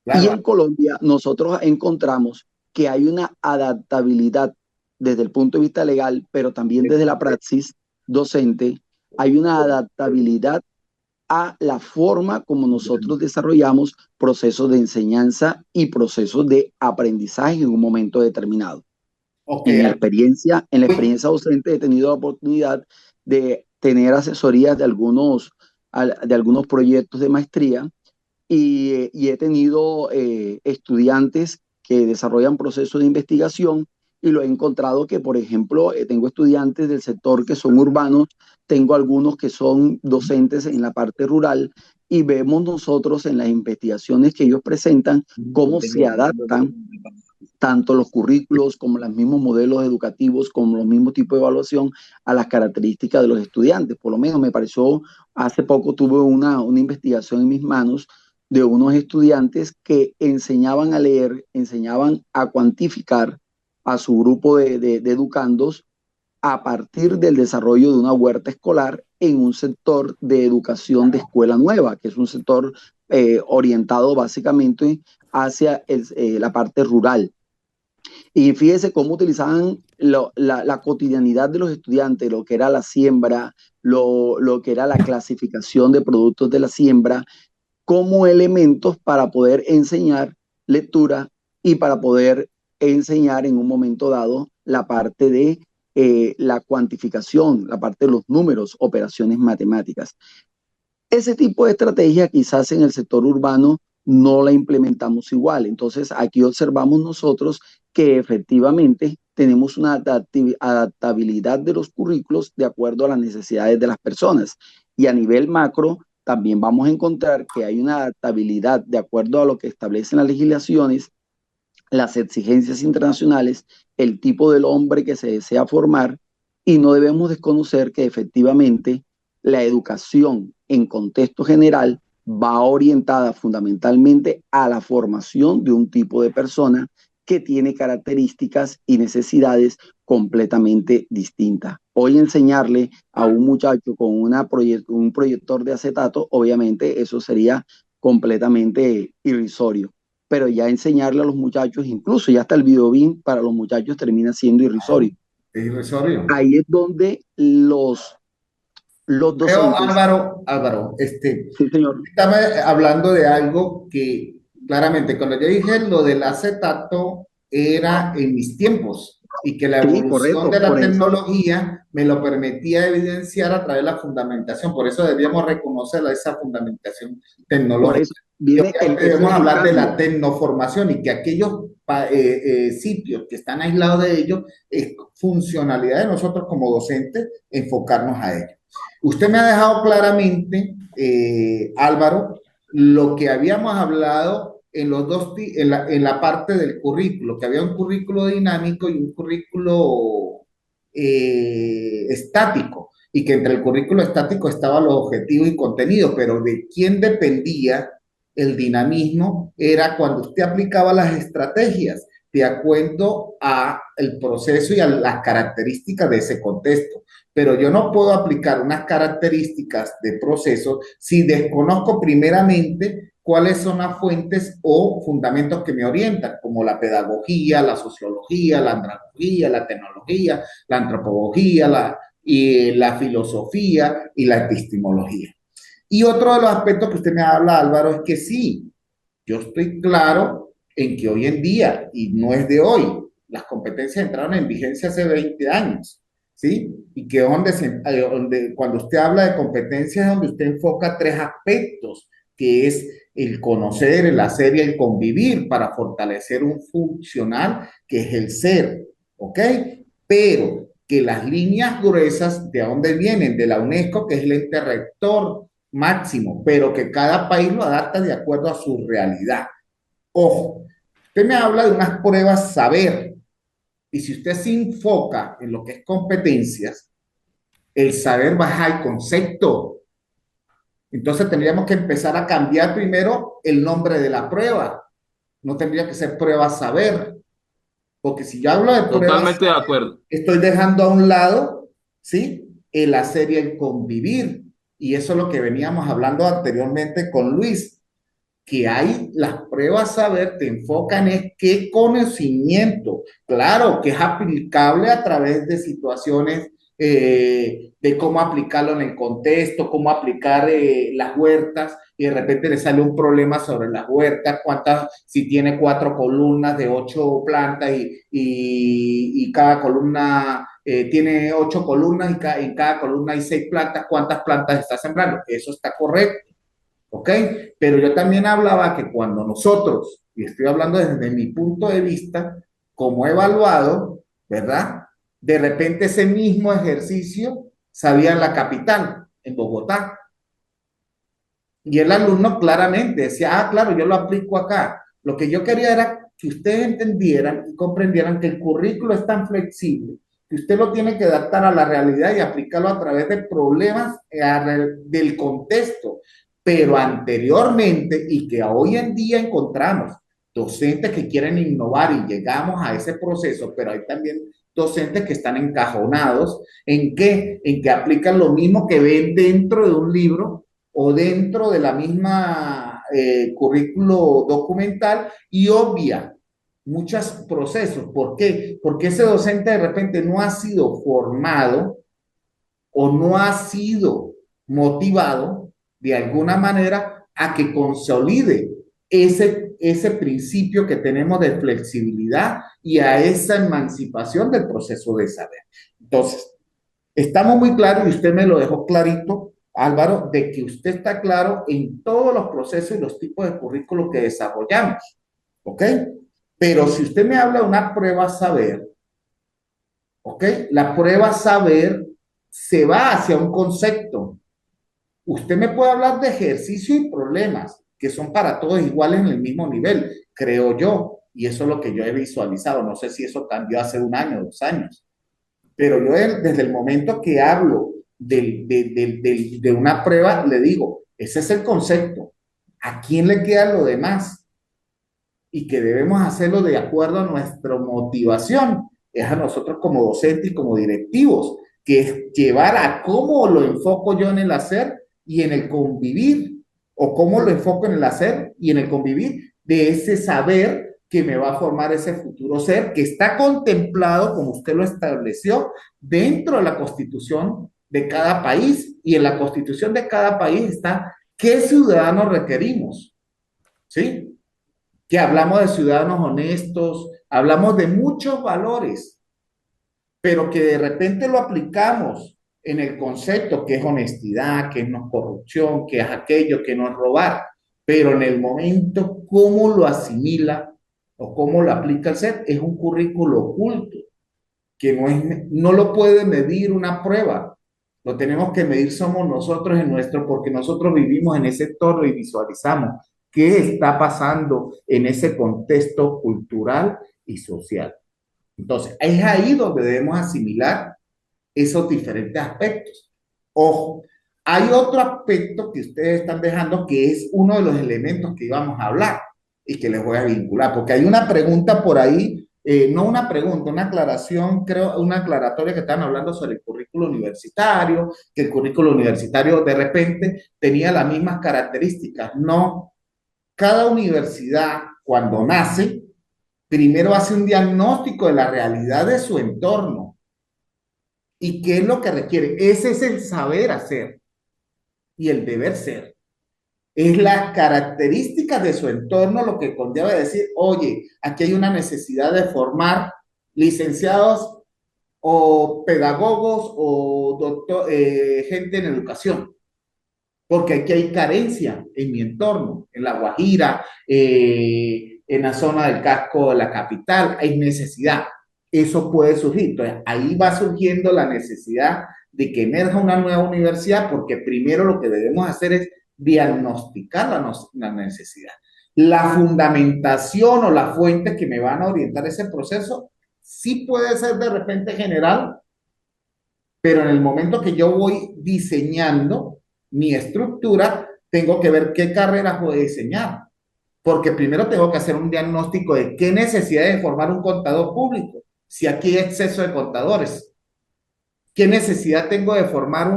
Claro. Y en Colombia nosotros encontramos que hay una adaptabilidad desde el punto de vista legal, pero también desde la praxis docente, hay una adaptabilidad a la forma como nosotros desarrollamos procesos de enseñanza y procesos de aprendizaje en un momento determinado. Okay. En la experiencia docente he tenido la oportunidad de tener asesorías de algunos proyectos de maestría y he tenido estudiantes que desarrollan procesos de investigación y lo he encontrado que, por ejemplo, tengo estudiantes del sector que son urbanos, tengo algunos que son docentes en la parte rural y vemos nosotros en las investigaciones que ellos presentan cómo se adaptan tanto los currículos como los mismos modelos educativos, como los mismos tipos de evaluación a las características de los estudiantes. Por lo menos me pareció, hace poco tuve una investigación en mis manos de unos estudiantes que enseñaban a leer, enseñaban a cuantificar a su grupo de educandos a partir del desarrollo de una huerta escolar en un sector de educación de escuela nueva, que es un sector orientado básicamente hacia la parte rural. Y fíjese cómo utilizaban la cotidianidad de los estudiantes, lo que era la siembra, lo que era la clasificación de productos de la siembra, como elementos para poder enseñar lectura y para poder enseñar en un momento dado la parte de la cuantificación, la parte de los números, operaciones matemáticas. Ese tipo de estrategia quizás en el sector urbano no la implementamos igual. Entonces aquí observamos nosotros que efectivamente tenemos una adaptabilidad de los currículos de acuerdo a las necesidades de las personas. Y a nivel macro también vamos a encontrar que hay una adaptabilidad de acuerdo a lo que establecen las legislaciones, las exigencias internacionales, el tipo del hombre que se desea formar, y no debemos desconocer que efectivamente la educación en contexto general va orientada fundamentalmente a la formación de un tipo de persona que tiene características y necesidades completamente distintas. Hoy enseñarle a un muchacho con un proyector de acetato, obviamente eso sería completamente irrisorio. Pero ya enseñarle a los muchachos, incluso ya hasta el videobin para los muchachos termina siendo irrisorio. Es irrisorio. Ahí es donde los docentes... Álvaro, Sí, señor. estaba hablando de algo que claramente cuando yo dije lo del acetato era en mis tiempos y que la evolución correcto, de la por eso. tecnología me lo permitía evidenciar a través de la fundamentación. Por eso debíamos reconocer esa fundamentación Por tecnológica. eso viene Debemos hablar de la cambio. tecnoformación y que aquellos sitios que están aislados de ellos, es funcionalidad de nosotros como docentes enfocarnos a ello. Usted me ha dejado claramente, Álvaro, lo que habíamos hablado en los dos, en la parte del currículo, que había un currículo dinámico y un currículo estático, y que entre el currículo estático estaban los objetivos y contenidos, pero de quién dependía el dinamismo era cuando usted aplicaba las estrategias de acuerdo a el proceso y a las características de ese contexto. Pero yo no puedo aplicar unas características de proceso si desconozco primeramente cuáles son las fuentes o fundamentos que me orientan, como la pedagogía, la sociología, la andragogía, la tecnología, la antropología, la filosofía y la epistemología. Y otro de los aspectos que usted me habla, Álvaro, es que sí, yo estoy claro en que hoy en día, y no es de hoy, las competencias entraron en vigencia hace 20 años, ¿sí? Y que donde cuando usted habla de competencias es donde usted enfoca tres aspectos, que es el conocer, el hacer y el convivir para fortalecer un funcional que es el ser, ¿ok? Pero que las líneas gruesas, ¿de dónde vienen? De la UNESCO, que es el ente rector máximo, pero que cada país lo adapta de acuerdo a su realidad. Ojo, usted me habla de unas pruebas saber, y si usted se enfoca en lo que es competencias, el saber baja el concepto. Entonces tendríamos que empezar a cambiar primero el nombre de la prueba. No tendría que ser prueba saber, porque si yo hablo de pruebas, totalmente de acuerdo. Estoy dejando a un lado, ¿sí? El hacer y el convivir. Y eso es lo que veníamos hablando anteriormente con Luis, que hay las pruebas saber, te enfocan en qué conocimiento, claro, que es aplicable a través de situaciones de cómo aplicarlo en el contexto, cómo aplicar las huertas, y de repente le sale un problema sobre las huertas, si tiene 4 columnas de 8 plantas y cada columna tiene 8 columnas y en cada columna hay 6 plantas, ¿cuántas plantas está sembrando? Eso está correcto, ¿ok? Pero yo también hablaba que cuando nosotros, y estoy hablando desde mi punto de vista, como evaluado, ¿verdad? De repente ese mismo ejercicio sabía en la capital, en Bogotá. Y el alumno claramente decía, ah, claro, yo lo aplico acá. Lo que yo quería era que ustedes entendieran y comprendieran que el currículo es tan flexible que usted lo tiene que adaptar a la realidad y aplicarlo a través de problemas del contexto. Pero anteriormente, y que hoy en día encontramos docentes que quieren innovar y llegamos a ese proceso, pero hay también docentes que están encajonados en que aplican lo mismo que ven dentro de un libro o dentro de la misma currículo documental y obvia muchos procesos. ¿Por qué? Porque ese docente de repente no ha sido formado o no ha sido motivado de alguna manera a que consolide ese principio que tenemos de flexibilidad y a esa emancipación del proceso de saber. Entonces, estamos muy claros, y usted me lo dejó clarito, Álvaro, de que usted está claro en todos los procesos y los tipos de currículos que desarrollamos, ¿ok? Pero si usted me habla de una prueba saber, ¿ok? La prueba saber se va hacia un concepto. Usted me puede hablar de ejercicio y problemas, que son para todos iguales en el mismo nivel, creo yo, y eso es lo que yo he visualizado. No sé si eso cambió hace 1 año, 2 años. Pero yo desde el momento que hablo de una prueba, le digo, ese es el concepto. ¿A quién le queda lo demás? Y que debemos hacerlo de acuerdo a nuestra motivación. Es a nosotros como docentes y como directivos, que es llevar a cómo lo enfoco yo en el hacer y en el convivir, o cómo lo enfoco en el hacer y en el convivir de ese saber que me va a formar ese futuro ser que está contemplado, como usted lo estableció, dentro de la constitución de cada país. Y en la constitución de cada país está qué ciudadanos requerimos, ¿sí? Que hablamos de ciudadanos honestos, hablamos de muchos valores, pero que de repente lo aplicamos en el concepto que es honestidad, que no es corrupción, que es aquello, que no es robar, pero en el momento cómo lo asimila o cómo lo aplica el ser es un currículo oculto, que no lo puede medir una prueba. Lo tenemos que medir somos nosotros porque nosotros vivimos en ese entorno y visualizamos qué está pasando en ese contexto cultural y social. Entonces, es ahí donde debemos asimilar esos diferentes aspectos. Ojo, hay otro aspecto que ustedes están dejando que es uno de los elementos que íbamos a hablar y que les voy a vincular, porque hay una pregunta por ahí, no una pregunta, una aclaración, creo, una aclaratoria que están hablando sobre el currículo universitario, que el currículo universitario de repente tenía las mismas características. No, cada universidad cuando nace, primero hace un diagnóstico de la realidad de su entorno y qué es lo que requiere. Ese es el saber hacer y el deber ser. Es la característica de su entorno lo que conlleva decir, oye, aquí hay una necesidad de formar licenciados o pedagogos o gente en educación, porque aquí hay carencia en mi entorno, en La Guajira, en la zona del casco de la capital, hay necesidad. Eso puede surgir. Entonces, ahí va surgiendo la necesidad de que emerja una nueva universidad, porque primero lo que debemos hacer es diagnosticar la necesidad. La fundamentación o las fuentes que me van a orientar ese proceso sí puede ser de repente general, pero en el momento que yo voy diseñando mi estructura, tengo que ver qué carreras voy a diseñar, porque primero tengo que hacer un diagnóstico de qué necesidad de formar un contador público, si aquí hay exceso de contadores, qué necesidad tengo de formar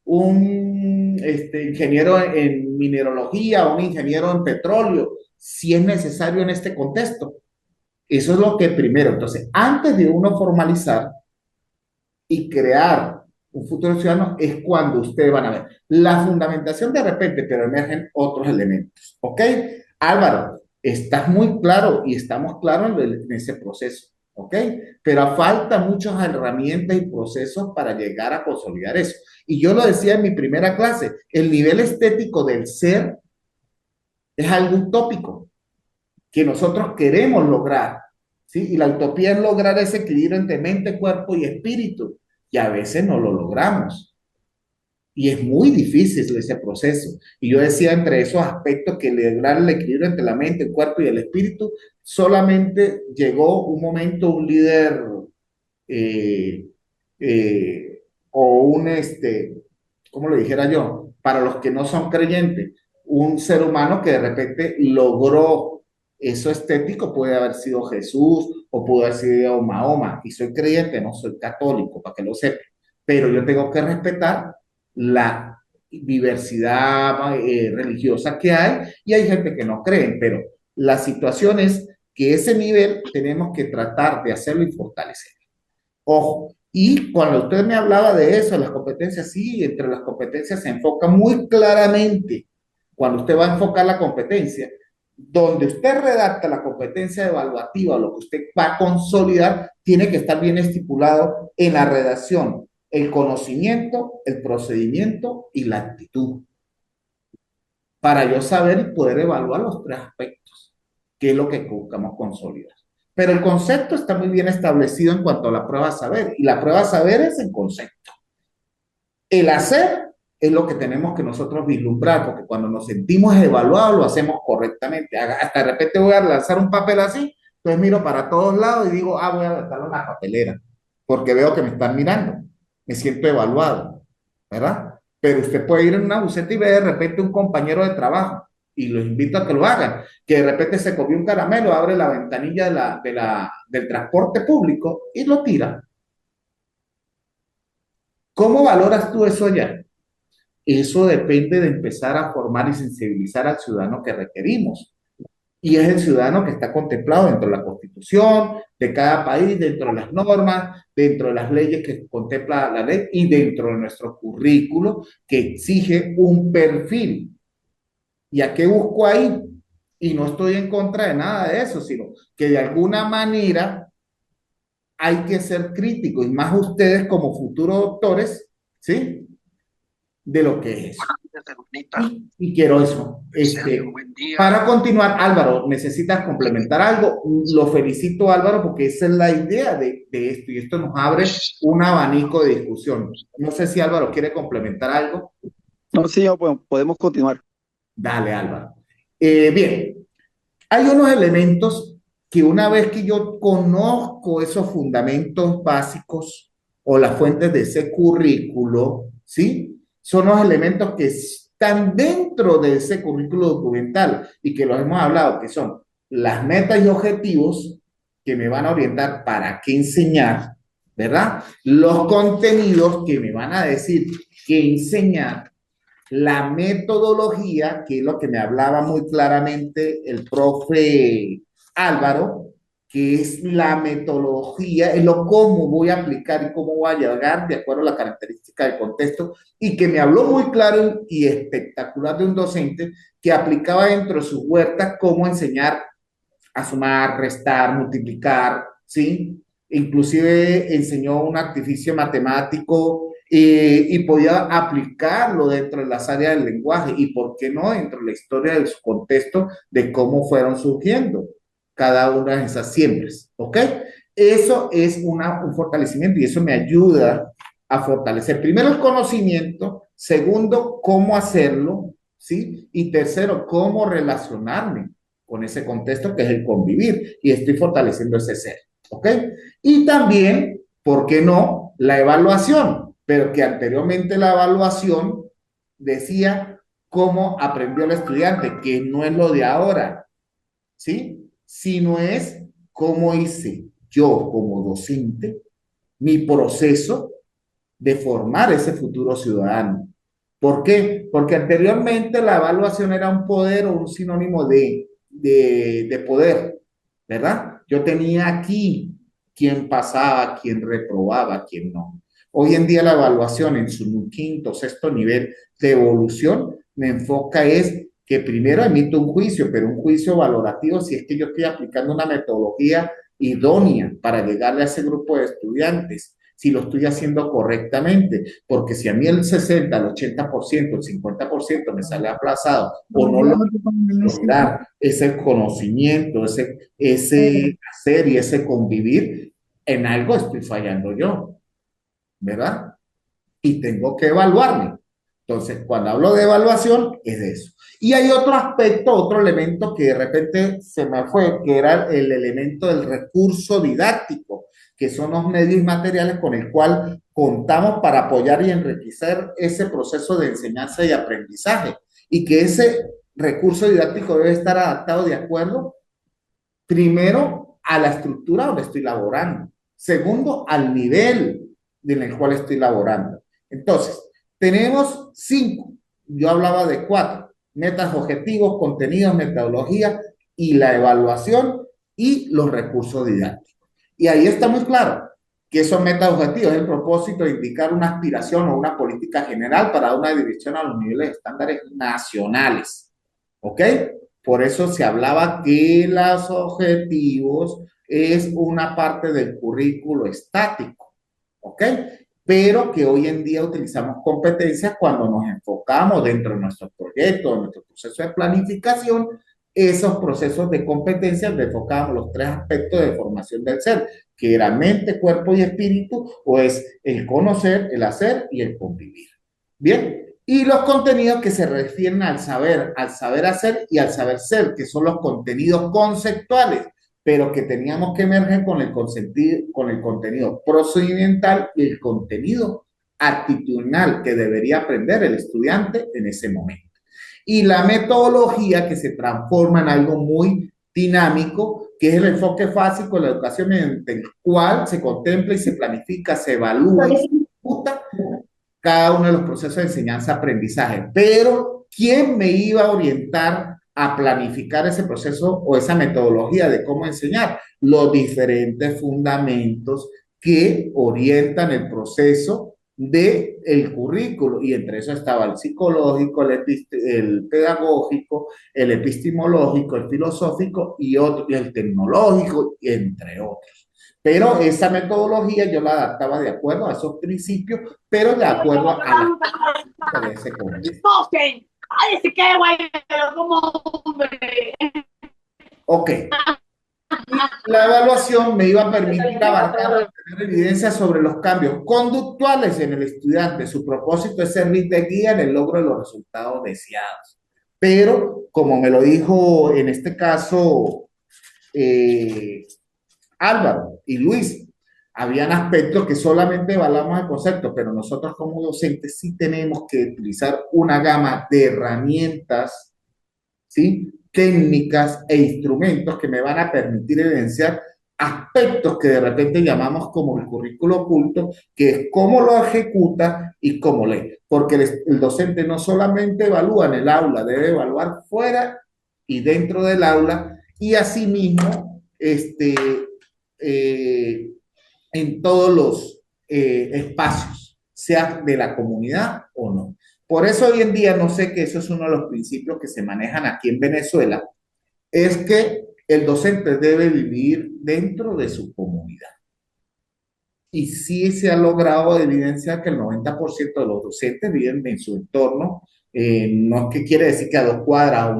un ingeniero en mineralogía, un ingeniero en petróleo, si es necesario en este contexto. Eso es lo que primero. Entonces, antes de uno formalizar y crear Un futuro ciudadano es cuando ustedes van a ver la fundamentación de repente, pero emergen otros elementos. ¿Ok? Álvaro, estás muy claro y estamos claros en ese proceso. ¿Ok? Pero falta muchas herramientas y procesos para llegar a consolidar eso. Y yo lo decía en mi primera clase, el nivel estético del ser es algo utópico que nosotros queremos lograr, ¿sí? Y la utopía es lograr ese equilibrio entre mente, cuerpo y espíritu, y a veces no lo logramos. Y es muy difícil ese proceso. Y yo decía entre esos aspectos que lograr el equilibrio entre la mente, el cuerpo y el espíritu, solamente llegó un momento, un líder eh, o ¿cómo lo dijera yo? Para los que no son creyentes, un ser humano que de repente logró eso estético, puede haber sido Jesús o pudo haber sido Mahoma. Y soy creyente, no soy católico, para que lo sepa. Pero yo tengo que respetar la diversidad religiosa que hay y hay gente que no cree, pero la situación es que ese nivel tenemos que tratar de hacerlo y fortalecer. Ojo, y cuando usted me hablaba de eso, las competencias, sí, entre las competencias se enfoca muy claramente, cuando usted va a enfocar la competencia, donde usted redacta la competencia evaluativa o lo que usted va a consolidar, tiene que estar bien estipulado en la redacción, el conocimiento, el procedimiento y la actitud, para yo saber y poder evaluar los tres aspectos, que es lo que buscamos consolidar. Pero el concepto está muy bien establecido en cuanto a la prueba saber, y la prueba saber es el concepto. El hacer es lo que tenemos que nosotros vislumbrar, porque cuando nos sentimos evaluados lo hacemos correctamente. Hasta de repente voy a lanzar un papel así, entonces miro para todos lados y digo, voy a lanzarlo en la papelera, porque veo que me están mirando, me siento evaluado, ¿verdad? Pero usted puede ir en una buceta y ve de repente un compañero de trabajo, y los invito a que lo hagan, que de repente se comió un caramelo, abre la ventanilla del transporte público y lo tira. ¿Cómo valoras tú eso ya? Eso depende de empezar a formar y sensibilizar al ciudadano que requerimos. Y es el ciudadano que está contemplado dentro de la Constitución de cada país, dentro de las normas, dentro de las leyes que contempla la ley y dentro de nuestro currículo que exige un perfil. ¿Y a qué busco ahí? Y no estoy en contra de nada de eso, sino que de alguna manera hay que ser crítico y más ustedes como futuros doctores, ¿sí? De lo que es. Y quiero eso. Para continuar, Álvaro, ¿necesitas complementar algo? Lo felicito, Álvaro, porque esa es la idea de esto y esto nos abre un abanico de discusión. No sé si Álvaro quiere complementar algo. No, sí, bueno, podemos continuar. Dale, Álvaro. Bien, hay unos elementos que una vez que yo conozco esos fundamentos básicos o las fuentes de ese currículo, ¿sí? Son los elementos que están dentro de ese currículo documental y que los hemos hablado, que son las metas y objetivos que me van a orientar para qué enseñar, ¿verdad? Los contenidos que me van a decir qué enseñar, la metodología, que es lo que me hablaba muy claramente el profe Álvaro, que es la metodología, es lo cómo voy a aplicar y cómo voy a llegar de acuerdo a la característica del contexto, y que me habló muy claro y espectacular de un docente que aplicaba dentro de sus huertas cómo enseñar a sumar, restar, multiplicar, ¿sí? Inclusive enseñó un artificio matemático y podía aplicarlo dentro de las áreas del lenguaje y, ¿por qué no?, dentro de la historia de su contexto de cómo fueron surgiendo cada una de esas siembras, ¿ok? Eso es un fortalecimiento y eso me ayuda a fortalecer, primero, el conocimiento, segundo, cómo hacerlo, ¿sí? Y tercero, cómo relacionarme con ese contexto que es el convivir y estoy fortaleciendo ese ser, ¿ok? Y también, ¿por qué no?, la evaluación, pero que anteriormente la evaluación decía cómo aprendió el estudiante, que no es lo de ahora, ¿sí? Sino es cómo hice yo como docente mi proceso de formar ese futuro ciudadano. ¿Por qué? Porque anteriormente la evaluación era un poder o un sinónimo de poder, ¿verdad? Yo tenía aquí quién pasaba, quién reprobaba, quién no. Hoy en día la evaluación en su quinto, sexto nivel de evolución me enfoca es que primero emito un juicio, pero un juicio valorativo si es que yo estoy aplicando una metodología idónea para llegarle a ese grupo de estudiantes, si lo estoy haciendo correctamente, porque si a mí el 60, el 80%, el 50% me sale aplazado o no logro lograr ese conocimiento, ese hacer y ese convivir, en algo estoy fallando yo, ¿verdad? Y tengo que evaluarme. Entonces, cuando hablo de evaluación, es de eso. Y hay otro aspecto, otro elemento que de repente se me fue, que era el elemento del recurso didáctico, que son los medios y materiales con el cual contamos para apoyar y enriquecer ese proceso de enseñanza y aprendizaje. Y que ese recurso didáctico debe estar adaptado de acuerdo, primero, a la estructura donde estoy laborando. Segundo, al nivel en el cual estoy laborando. Entonces, tenemos 5, yo hablaba de 4, metas, objetivos, contenidos, metodología y la evaluación y los recursos didácticos. Y ahí está muy claro que son metas, objetivos, el propósito de indicar una aspiración o una política general para dar una dirección a los niveles estándares nacionales. ¿Ok? Por eso se hablaba que los objetivos es una parte del currículo estático. ¿Ok? Pero que hoy en día utilizamos competencias cuando nos enfocamos dentro de nuestros proyectos, de nuestro proceso de planificación, esos procesos de competencias le enfocamos los 3 aspectos de formación del ser, que era mente, cuerpo y espíritu, o es el conocer, el hacer y el convivir. Bien, y los contenidos que se refieren al saber hacer y al saber ser, que son los contenidos conceptuales, pero que teníamos que emerger con el contenido procedimental y el contenido actitudinal que debería aprender el estudiante en ese momento. Y la metodología que se transforma en algo muy dinámico, que es el enfoque básico de la educación mediante el cual se contempla y se planifica, se evalúa y se ejecuta cada uno de los procesos de enseñanza-aprendizaje. Pero, ¿quién me iba a orientar a planificar ese proceso o esa metodología de cómo enseñar? Los diferentes fundamentos que orientan el proceso del currículo, y entre eso estaba el psicológico, el pedagógico, el epistemológico, el filosófico y el tecnológico, entre otros. Pero esa metodología yo la adaptaba de acuerdo a esos principios, pero de acuerdo a la de ese contexto. Ok. La evaluación me iba a permitir abarcar y tener evidencia sobre los cambios conductuales en el estudiante. Su propósito es servir de guía en el logro de los resultados deseados. Pero, como me lo dijo en este caso Álvaro y Luis, habían aspectos que solamente evaluamos el concepto, pero nosotros como docentes sí tenemos que utilizar una gama de herramientas, ¿sí?, técnicas e instrumentos que me van a permitir evidenciar aspectos que de repente llamamos como el currículo oculto, que es cómo lo ejecuta y cómo lee. Porque el docente no solamente evalúa en el aula, debe evaluar fuera y dentro del aula, y asimismo en todos los espacios, sea de la comunidad o no. Por eso hoy en día, no sé que eso es uno de los principios que se manejan aquí en Venezuela, es que el docente debe vivir dentro de su comunidad. Y sí se ha logrado evidenciar que el 90% de los docentes viven en su entorno. No es que quiere decir que a 2 cuadras,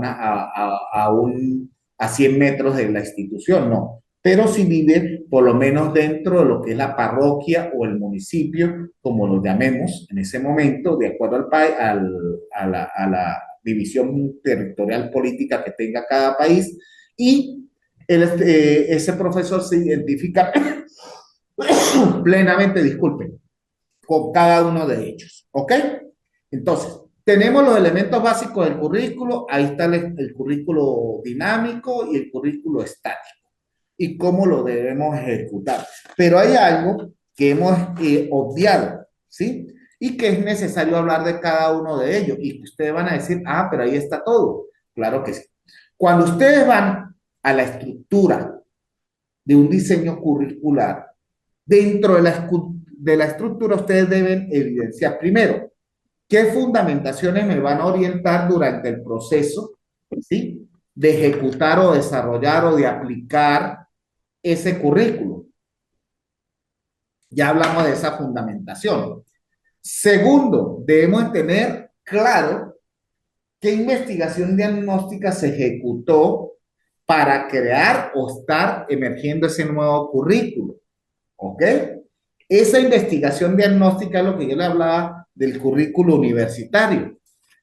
a 100 metros de la institución, no. Pero sí vive por lo menos dentro de lo que es la parroquia o el municipio, como lo llamemos en ese momento, de acuerdo a la división territorial política que tenga cada país. Y ese profesor se identifica plenamente, disculpen, con cada uno de ellos. ¿Ok? Entonces, tenemos los elementos básicos del currículo. Ahí está el currículo dinámico y el currículo estático y cómo lo debemos ejecutar. Pero hay algo que hemos obviado, ¿sí? Y que es necesario hablar de cada uno de ellos. Y ustedes van a decir, ah, pero ahí está todo. Claro que sí. Cuando ustedes van a la estructura de un diseño curricular, dentro de de la estructura, ustedes deben evidenciar primero qué fundamentaciones me van a orientar durante el proceso, ¿sí? De ejecutar o desarrollar o de aplicar ese currículo. Ya hablamos de esa fundamentación. Segundo, debemos tener claro qué investigación diagnóstica se ejecutó para crear o estar emergiendo ese nuevo currículo. ¿Ok? Esa investigación diagnóstica es lo que yo le hablaba del currículo universitario.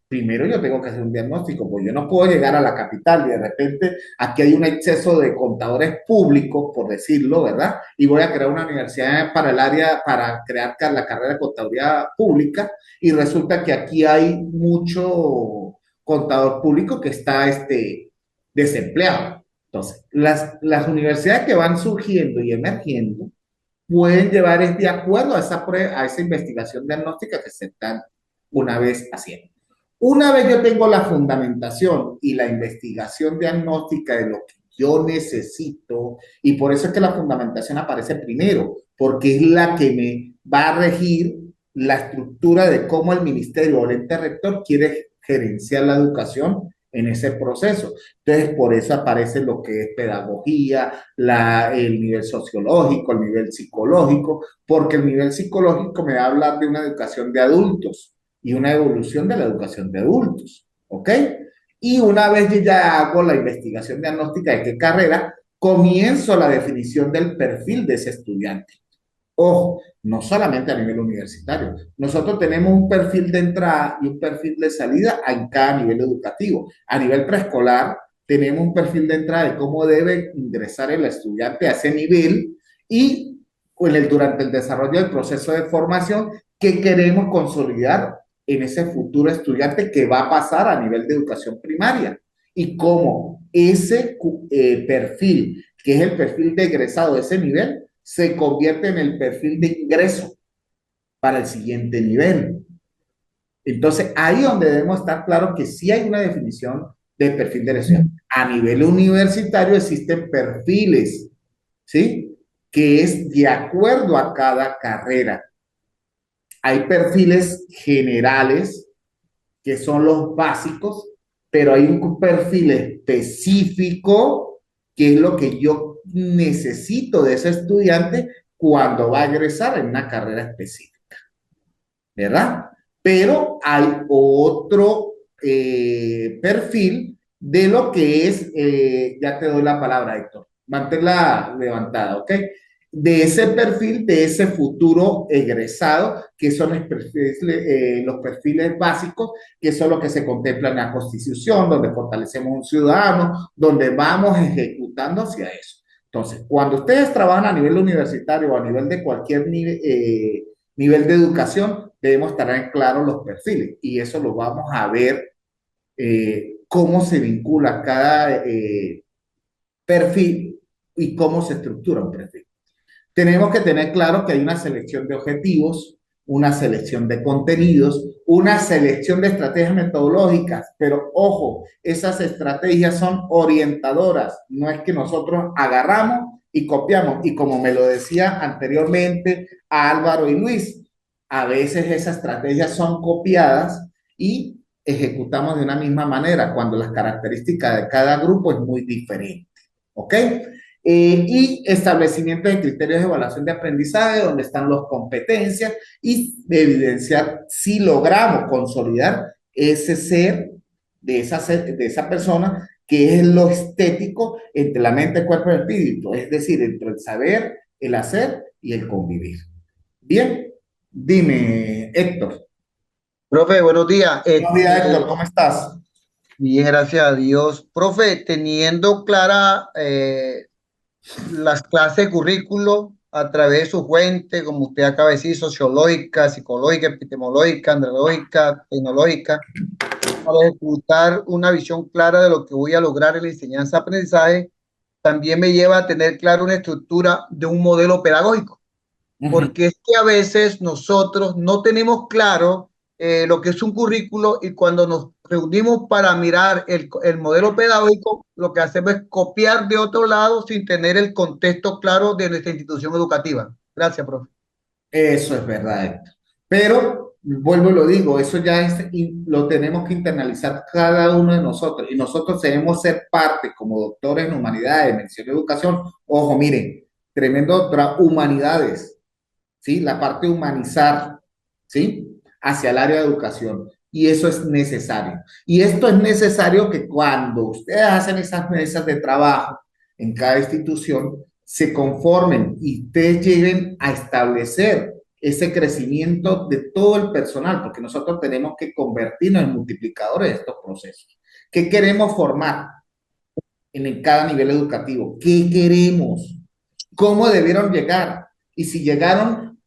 Primero yo tengo que hacer un diagnóstico, pues yo no puedo llegar a la capital y de repente aquí hay un exceso de contadores públicos, por decirlo, ¿verdad? Y voy a crear una universidad para el área, para crear la carrera de contaduría pública y resulta que aquí hay mucho contador público que está desempleado. Entonces, las universidades que van surgiendo y emergiendo pueden llevar es de acuerdo a a esa investigación diagnóstica que se están una vez haciendo. Una vez yo tengo la fundamentación y la investigación diagnóstica de lo que yo necesito, y por eso es que la fundamentación aparece primero, porque es la que me va a regir la estructura de cómo el ministerio o el ente rector quiere gerenciar la educación en ese proceso. Entonces, por eso aparece lo que es pedagogía, el nivel sociológico, el nivel psicológico, porque el nivel psicológico me va a hablar de una educación de adultos y una evolución de la educación de adultos, ¿ok? Y una vez yo ya hago la investigación diagnóstica de qué carrera, comienzo la definición del perfil de ese estudiante. Ojo, no solamente a nivel universitario. Nosotros tenemos un perfil de entrada y un perfil de salida en cada nivel educativo. A nivel preescolar, tenemos un perfil de entrada de cómo debe ingresar el estudiante a ese nivel y durante el desarrollo del proceso de formación que queremos consolidar en ese futuro estudiante que va a pasar a nivel de educación primaria y cómo ese perfil, que es el perfil de egresado de ese nivel, se convierte en el perfil de ingreso para el siguiente nivel. Entonces, ahí donde debemos estar claros que sí hay una definición de perfil de elección. A nivel universitario existen perfiles, ¿sí? Que es de acuerdo a cada carrera. Hay perfiles generales, que son los básicos, pero hay un perfil específico, que es lo que yo necesito de ese estudiante cuando va a egresar en una carrera específica, ¿verdad? Pero hay otro perfil de lo que es, ya te doy la palabra, Héctor, manténla levantada, ¿ok? De ese perfil, de ese futuro egresado, que son los perfiles básicos, que son los que se contemplan en la Constitución, donde fortalecemos un ciudadano, donde vamos ejecutando hacia eso. Entonces, cuando ustedes trabajan a nivel universitario o a nivel de cualquier nivel de educación, debemos estar claros los perfiles y eso lo vamos a ver cómo se vincula cada perfil y cómo se estructura un perfil. Tenemos que tener claro que hay una selección de objetivos, una selección de contenidos, una selección de estrategias metodológicas, pero ojo, esas estrategias son orientadoras, no es que nosotros agarramos y copiamos, y como me lo decía anteriormente a Álvaro y Luis, a veces esas estrategias son copiadas y ejecutamos de una misma manera cuando las características de cada grupo es muy diferente, ¿ok? Y establecimiento de criterios de evaluación de aprendizaje, donde están las competencias y evidenciar si logramos consolidar ese ser de esa persona, que es lo estético entre la mente, cuerpo y espíritu, es decir, entre el saber, el hacer y el convivir. Bien, dime, Héctor. Profe, buenos días. Buenos días, Héctor, ¿cómo estás? Bien, gracias a Dios. Profe, teniendo clara las clases de currículo a través de su fuente, como usted acaba de decir, sociológica, psicológica, epistemológica, andrológica, tecnológica, para ejecutar una visión clara de lo que voy a lograr en la enseñanza-aprendizaje, también me lleva a tener clara una estructura de un modelo pedagógico. Porque es que a veces nosotros no tenemos claro lo que es un currículo y cuando nos reunimos para mirar el modelo pedagógico, lo que hacemos es copiar de otro lado sin tener el contexto claro de nuestra institución educativa. Gracias, profe. Eso es verdad, Héctor. Pero, vuelvo y lo digo, eso ya lo tenemos que internalizar cada uno de nosotros y nosotros debemos ser parte como doctores en humanidades, mención de educación. Ojo, miren, tremendo doctora, humanidades, ¿sí? La parte de humanizar, ¿sí? Hacia el área de educación. Y eso es necesario. Y esto es necesario que cuando ustedes hacen esas mesas de trabajo en cada institución, se conformen y ustedes lleguen a establecer ese crecimiento de todo el personal, porque nosotros tenemos que convertirnos en multiplicadores de estos procesos. ¿Qué queremos formar en cada nivel educativo? ¿Qué queremos? ¿Cómo debieron llegar? Y si llegaron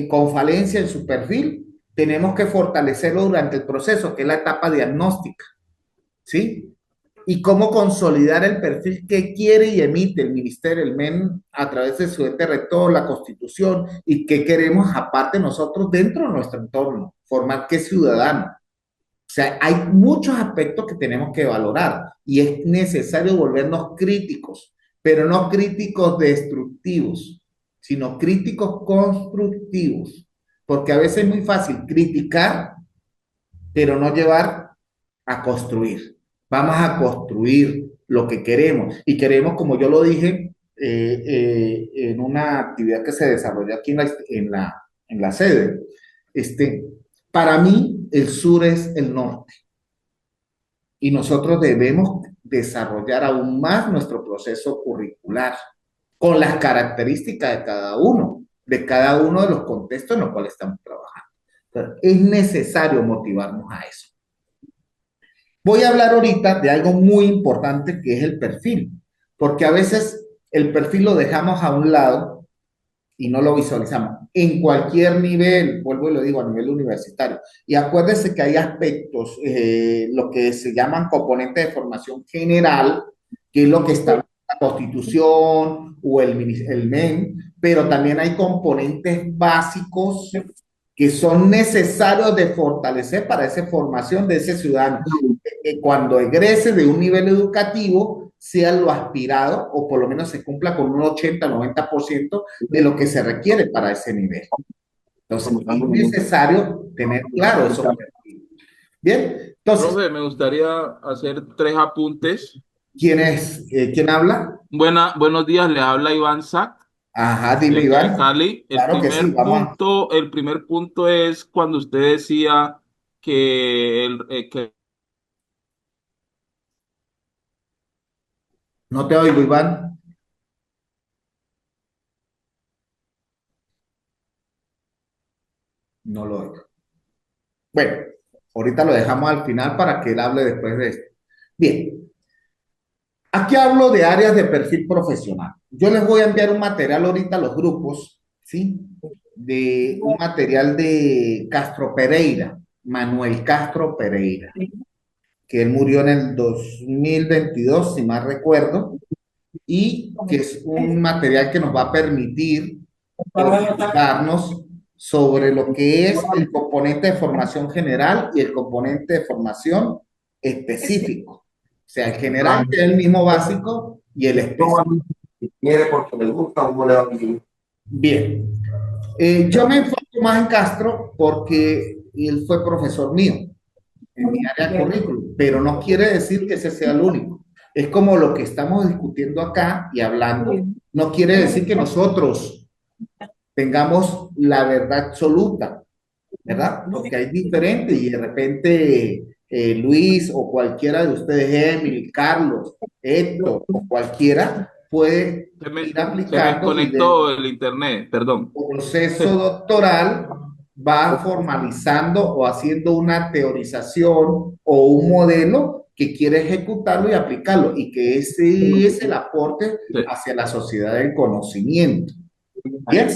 con falencia en su perfil, tenemos que fortalecerlo durante el proceso, que es la etapa diagnóstica, ¿sí? Y cómo consolidar el perfil que quiere y emite el ministerio, el MEN, a través de su ente rector, la Constitución, y qué queremos aparte nosotros dentro de nuestro entorno, formar qué ciudadano. O sea, hay muchos aspectos que tenemos que valorar y es necesario volvernos críticos, pero no críticos destructivos, sino críticos constructivos, porque a veces es muy fácil criticar, pero no llevar a construir. Vamos a construir lo que queremos y queremos, como yo lo dije, en una actividad que se desarrolló aquí en la sede, este, para mí el sur es el norte y nosotros debemos desarrollar aún más nuestro proceso curricular con las características de cada uno de los contextos en los cuales estamos trabajando. Entonces, es necesario motivarnos a eso. Voy a hablar ahorita de algo muy importante que es el perfil, porque a veces el perfil lo dejamos a un lado y no lo visualizamos. En cualquier nivel, vuelvo y lo digo, a nivel universitario. Y acuérdense que hay aspectos, lo que se llaman componentes de formación general, que es lo que está en la Constitución o el MEN, pero también hay componentes básicos que son necesarios de fortalecer para esa formación de ese ciudadano, que cuando egrese de un nivel educativo sea lo aspirado o por lo menos se cumpla con un 80-90% de lo que se requiere para ese nivel. Entonces, es necesario tener claro eso. Bien, entonces, Profe, me gustaría hacer tres apuntes. ¿Quién habla? Buenos días, le habla Iván Sac, Ajá, de dime, aquí de Iván. Cali. Claro que sí, vamos. El primer punto es cuando usted decía que No te oigo, Iván. No lo oigo. Bueno, ahorita lo dejamos al final para que él hable después de esto. Bien, aquí hablo de áreas de perfil profesional. Yo les voy a enviar un material ahorita a los grupos, ¿sí? De un material de Castro Pereira, Manuel Castro Pereira, que él murió en el 2022, si mal recuerdo, y que es un material que nos va a permitir orientarnos sobre lo que es el componente de formación general y el componente de formación específico. O sea, el general, que es el mismo básico, y el específico. Quiere porque le gusta o no le va a vivir. Bien. Yo me enfoco más en Castro porque él fue profesor mío en mi área de currículum, pero no quiere decir que ese sea el único. Es como lo que estamos discutiendo acá y hablando. No quiere decir que nosotros tengamos la verdad absoluta, ¿verdad? Porque hay diferentes y de repente Luis o cualquiera de ustedes, Emily, Carlos, Héctor o cualquiera puede ir se me aplicando y desconectó el internet, perdón. proceso doctoral va formalizando o haciendo una teorización o un modelo que quiere ejecutarlo y aplicarlo y que ese es el aporte Se, hacia la sociedad del conocimiento. Bien,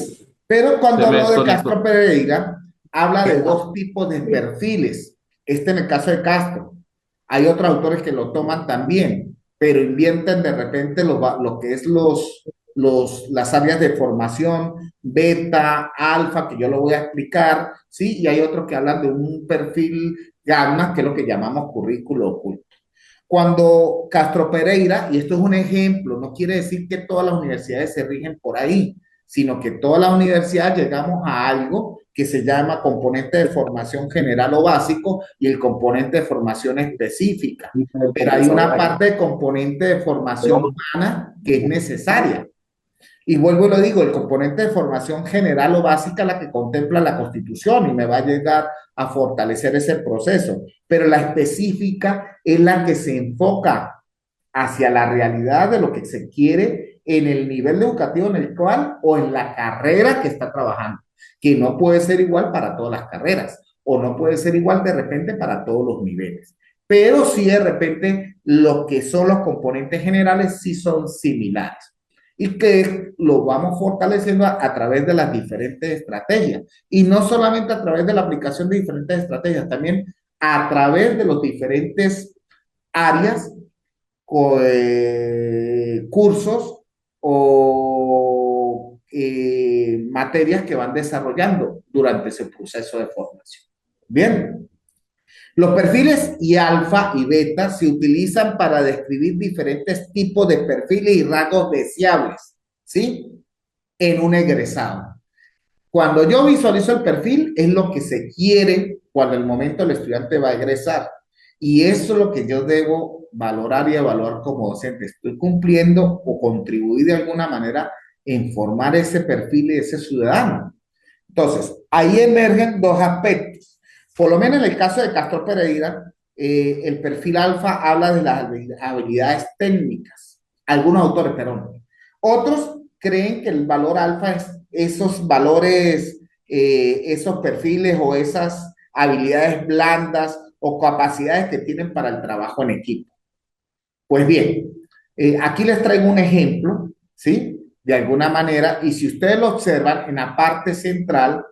pero cuando se me hablo de desconectó. Castro Pereira, habla de dos tipos de perfiles. Este en el caso de Castro. Hay otros autores que lo toman también, pero invierten de repente lo que es las áreas de formación, beta, alfa, que yo lo voy a explicar, ¿sí? Y hay otros que hablan de un perfil gamma, que es lo que llamamos currículo oculto. Cuando Castro Pereira, y esto es un ejemplo, no quiere decir que todas las universidades se rigen por ahí, sino que toda la universidad llegamos a algo que se llama componente de formación general o básico y el componente de formación específica. Pero hay una parte de componente de formación humana que es necesaria. Y vuelvo y lo digo, el componente de formación general o básica, la que contempla la Constitución y me va a llegar a fortalecer ese proceso, pero la específica es la que se enfoca hacia la realidad de lo que se quiere en el nivel educativo en el cual o en la carrera que está trabajando, que no puede ser igual para todas las carreras o no puede ser igual de repente para todos los niveles, pero sí de repente lo que son los componentes generales sí son similares y que lo vamos fortaleciendo a través de las diferentes estrategias. Y no solamente a través de la aplicación de diferentes estrategias, también a través de los diferentes áreas, cursos o materias que van desarrollando durante ese proceso de formación. Bien. Los perfiles y alfa y beta se utilizan para describir diferentes tipos de perfiles y rasgos deseables, ¿sí? En un egresado. Cuando yo visualizo el perfil, es lo que se quiere cuando el momento el estudiante va a egresar. Y eso es lo que yo debo valorar y evaluar como docente. ¿Estoy cumpliendo o contribuí de alguna manera en formar ese perfil de ese ciudadano? Entonces, ahí emergen dos aspectos. Por lo menos en el caso de Castor Pereira, el perfil alfa habla de las habilidades técnicas. Algunos autores, perdón. Otros creen que el valor alfa es esos valores, esos perfiles o esas habilidades blandas o capacidades que tienen para el trabajo en equipo. Pues bien, aquí les traigo un ejemplo, ¿sí? De alguna manera, y si ustedes lo observan, en la parte central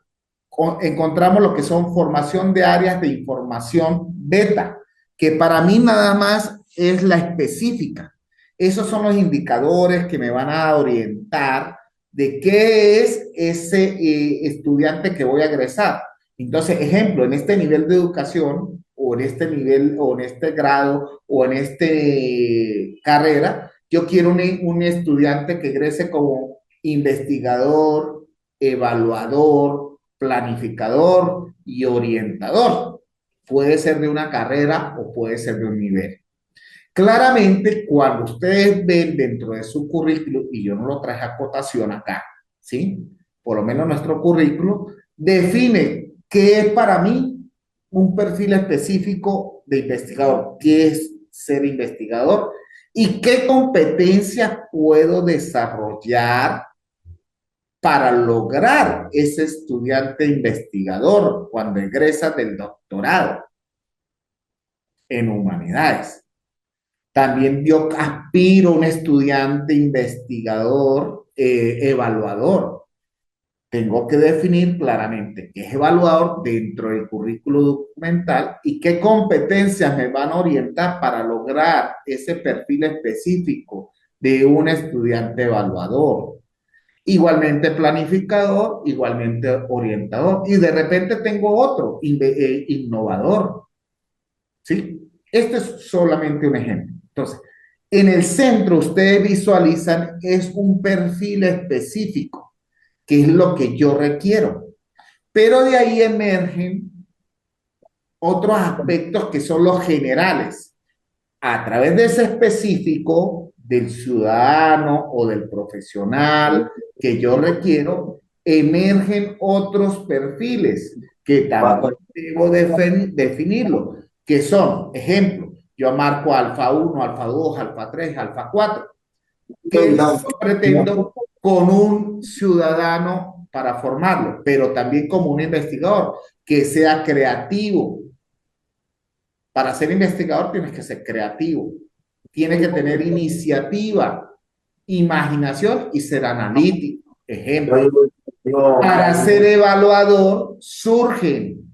encontramos lo que son formación de áreas de información beta, que para mí nada más es la específica. Esos son los indicadores que me van a orientar de qué es ese estudiante que voy a egresar. Entonces, ejemplo, en este nivel de educación, o en este nivel, o en este grado, o en este carrera, yo quiero un estudiante que egrese como investigador, evaluador, planificador y orientador. Puede ser de una carrera o puede ser de un nivel. Claramente, cuando ustedes ven dentro de su currículo, y yo no lo traje a cotación acá, ¿sí? Por lo menos nuestro currículo define qué es para mí un perfil específico de investigador, qué es ser investigador y qué competencias puedo desarrollar para lograr ese estudiante investigador cuando egresa del doctorado en humanidades. También yo aspiro a un estudiante investigador, evaluador. Tengo que definir claramente qué es evaluador dentro del currículo documental y qué competencias me van a orientar para lograr ese perfil específico de un estudiante evaluador. Igualmente planificador, igualmente orientador. Y de repente tengo otro, innovador. ¿Sí? Este es solamente un ejemplo. Entonces, en el centro ustedes visualizan es un perfil específico, que es lo que yo requiero. Pero de ahí emergen otros aspectos que son los generales. A través de ese específico del ciudadano o del profesional que yo requiero, emergen otros perfiles que también debo definirlo, que son, ejemplo, yo marco alfa 1, alfa 2, alfa 3, alfa 4, que yo pretendo con un ciudadano para formarlo, pero también como un investigador que sea creativo. Para ser investigador tienes que ser creativo, tienes que tener iniciativa, imaginación y ser analítico. Ejemplo, para ser evaluador surgen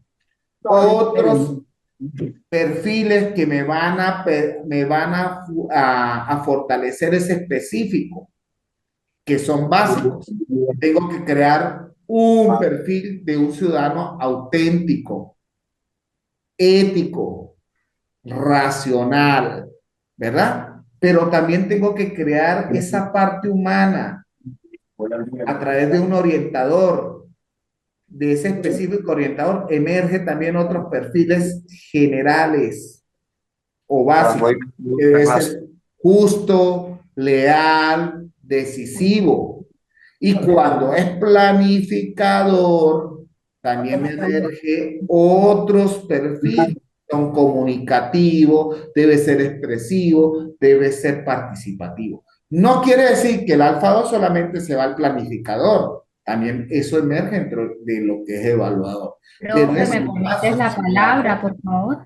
otros perfiles que me van a fortalecer ese específico, que son básicos. Tengo que crear un perfil de un ciudadano auténtico, ético, racional, ¿verdad? Pero también tengo que crear esa parte humana, a través de un orientador, de ese específico orientador, emerge también otros perfiles generales o básicos, que debe ser justo, leal, decisivo. Y cuando es planificador, también emerge otros perfiles. Son comunicativo, debe ser expresivo, debe ser participativo. No quiere decir que el alfa 2 solamente se va al planificador, también eso emerge dentro de lo que es evaluador. Pero Profe, ¿me permites la palabra, por favor?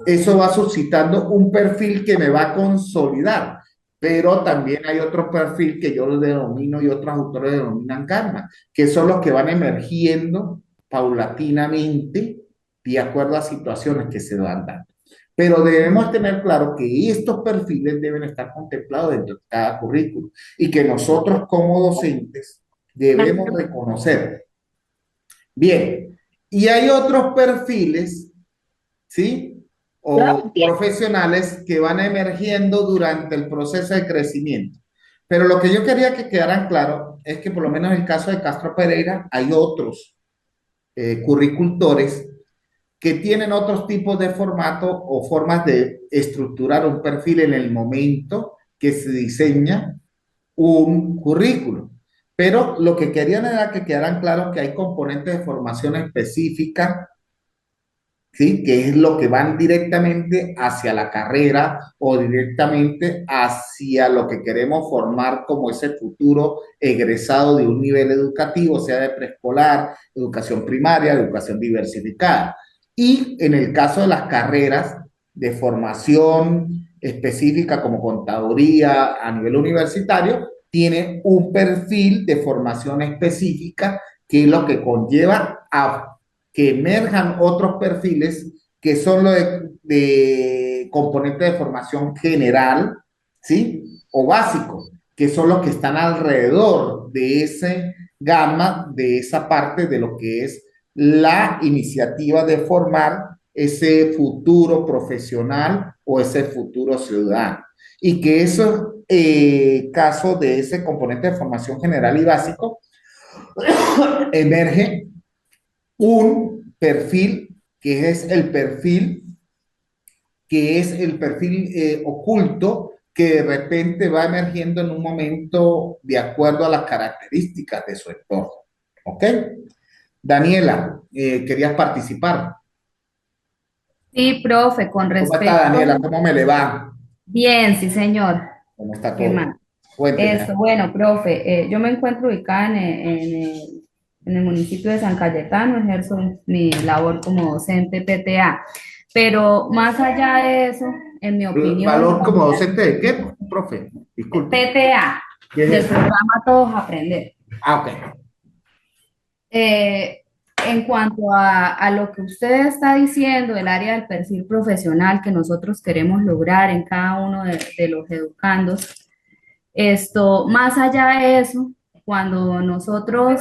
eso va suscitando un perfil que me va a consolidar, pero también hay otro perfil que yo lo denomino y otros autores denominan karma, que son los que van emergiendo paulatinamente de acuerdo a situaciones que se van dando. Pero debemos tener claro que estos perfiles deben estar contemplados dentro de cada currículo y que nosotros como docentes debemos reconocer. Bien, y hay otros perfiles, ¿sí? O profesionales que van emergiendo durante el proceso de crecimiento. Pero lo que yo quería que quedaran claro es que por lo menos en el caso de Castro Pereira hay otros curricultores que tienen otros tipos de formato o formas de estructurar un perfil en el momento que se diseña un currículo. Pero lo que querían era que quedaran claros que hay componentes de formación específica, ¿sí? Que es lo que van directamente hacia la carrera o directamente hacia lo que queremos formar como ese futuro egresado de un nivel educativo, sea de preescolar, educación primaria, educación diversificada. Y en el caso de las carreras de formación específica como contaduría a nivel universitario, tiene un perfil de formación específica que es lo que conlleva a que emerjan otros perfiles que son lo de componentes de formación general, ¿sí? O básico, que son los que están alrededor de ese gama, de esa parte de lo que es la iniciativa de formar ese futuro profesional o ese futuro ciudadano. Y que esos casos de ese componente de formación general y básico emerge un perfil que es el perfil oculto que de repente va emergiendo en un momento de acuerdo a las características de su entorno. ¿Ok? Daniela, querías participar. Sí, profe, con ¿Cómo está respecto. Daniela? ¿Cómo me le va? Bien, sí, señor. ¿Cómo está ¿Qué todo? más? Cuénteme. Eso, bueno, profe, yo me encuentro ubicada en el municipio de San Cayetano, ejerzo mi labor como docente PTA, pero más allá de eso, en mi opinión, ¿Valor como docente de qué, profe? Disculpe. PTA, ¿Qué es del eso? programa Todos Aprender. Ah, ok. Eh, en cuanto a lo que usted está diciendo, el área del perfil profesional que nosotros queremos lograr en cada uno de los educandos, esto, más allá de eso, cuando nosotros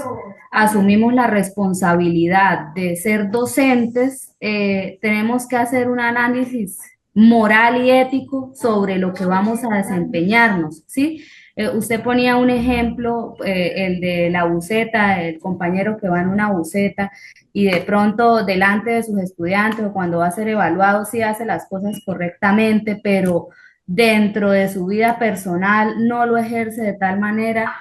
asumimos la responsabilidad de ser docentes, tenemos que hacer un análisis moral y ético sobre lo que vamos a desempeñarnos, ¿sí? Usted ponía un ejemplo, el de la buceta, el compañero que va en una buceta y de pronto delante de sus estudiantes o cuando va a ser evaluado sí hace las cosas correctamente, pero dentro de su vida personal no lo ejerce de tal manera.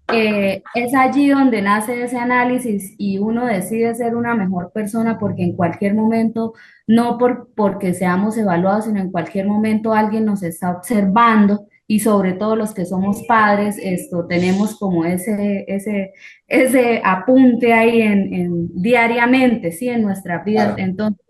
Es allí donde nace ese análisis y uno decide ser una mejor persona porque en cualquier momento, no porque seamos evaluados, sino en cualquier momento alguien nos está observando y sobre todo los que somos padres, esto tenemos como ese apunte ahí diariamente, ¿sí? En nuestra vida. Claro. Entonces,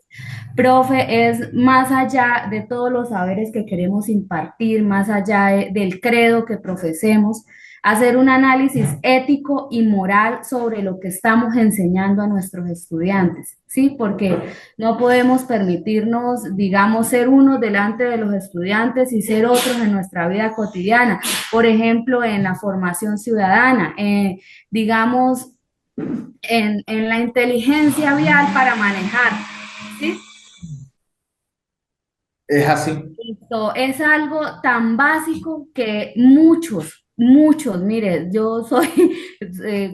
profe, es más allá de todos los saberes que queremos impartir, más allá del credo que profesemos, hacer un análisis ético y moral sobre lo que estamos enseñando a nuestros estudiantes, ¿sí? Porque no podemos permitirnos, digamos, ser unos delante de los estudiantes y ser otros en nuestra vida cotidiana. Por ejemplo, en la formación ciudadana, digamos, en la inteligencia vial para manejar, ¿sí? Es así. Esto es algo tan básico que muchos Muchos, mire, yo soy,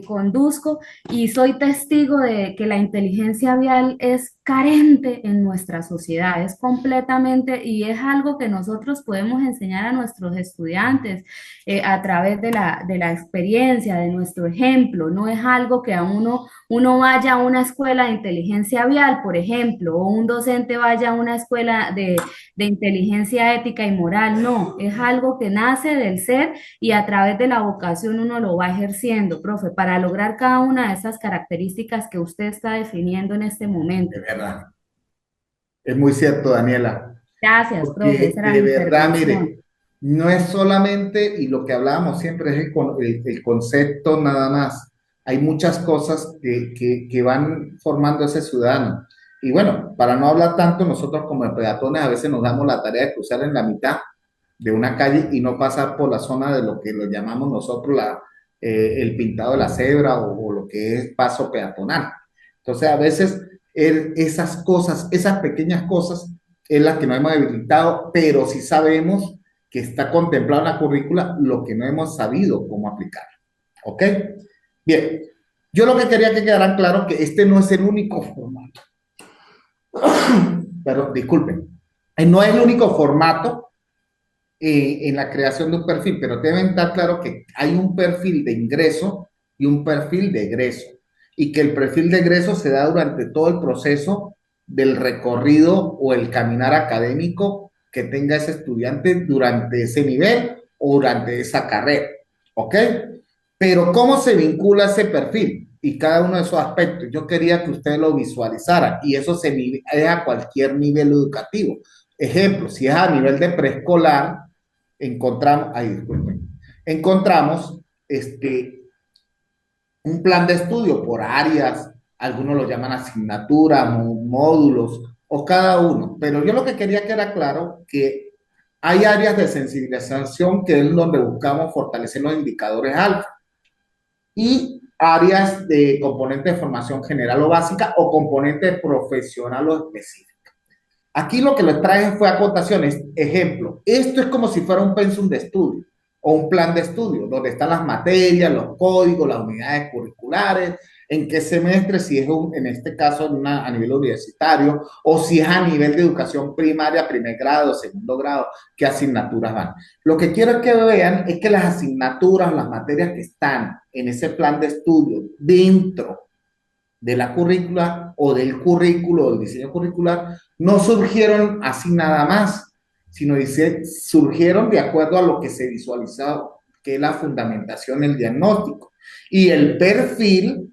conduzco y soy testigo de que la inteligencia vial es carente en nuestra sociedad, es completamente, y es algo que nosotros podemos enseñar a nuestros estudiantes a través de la experiencia, de nuestro ejemplo. No es algo que a uno vaya a una escuela de inteligencia vial, por ejemplo, o un docente vaya a una escuela de inteligencia ética y moral, no, es algo que nace del ser y a través de la vocación uno lo va ejerciendo, profe, para lograr cada una de esas características que usted está definiendo en este momento. De verdad. Es muy cierto, Daniela. Gracias, profe, Porque esa era de mi verdad, intervención. mire, no es solamente, y lo que hablábamos siempre es el concepto nada más. Hay muchas cosas que van formando ese ciudadano. Y bueno, para no hablar tanto, nosotros como peatones a veces nos damos la tarea de cruzar en la mitad de una calle y no pasar por la zona de lo que lo llamamos nosotros el pintado de la cebra o lo que es paso peatonal. Entonces, a veces esas cosas, esas pequeñas cosas, es las que no hemos debilitado, pero sí sabemos que está contemplado en la currícula, lo que no hemos sabido cómo aplicar. ¿Ok? Bien, yo lo que quería que quedaran claro que este no es el único formato. Pero disculpen, no es el único formato en la creación de un perfil, pero deben estar claro que hay un perfil de ingreso y un perfil de egreso, y que el perfil de egreso se da durante todo el proceso del recorrido o el caminar académico que tenga ese estudiante durante ese nivel o durante esa carrera, ¿ok? Pero ¿cómo se vincula ese perfil? Y cada uno de esos aspectos, yo quería que usted lo visualizara, y eso es a cualquier nivel educativo. Ejemplo, si es a nivel de preescolar, encontramos, ay, disculpen, encontramos un plan de estudio por áreas, algunos lo llaman asignaturas, módulos, o cada uno. Pero yo lo que quería que era claro que hay áreas de sensibilización que es donde buscamos fortalecer los indicadores alfa y áreas de componente de formación general o básica o componente profesional o específico. Aquí lo que les traje fue acotaciones. Ejemplo, esto es como si fuera un pensum de estudio o un plan de estudio, donde están las materias, los códigos, las unidades curriculares, en qué semestre, si es en este caso a nivel universitario, o si es a nivel de educación primaria, primer grado, segundo grado, qué asignaturas van. Lo que quiero que vean es que las asignaturas, las materias que están en ese plan de estudio dentro de la currícula o del currículo o del diseño curricular no surgieron así nada más, sino surgieron de acuerdo a lo que se visualizaba, que es la fundamentación, el diagnóstico. Y el perfil,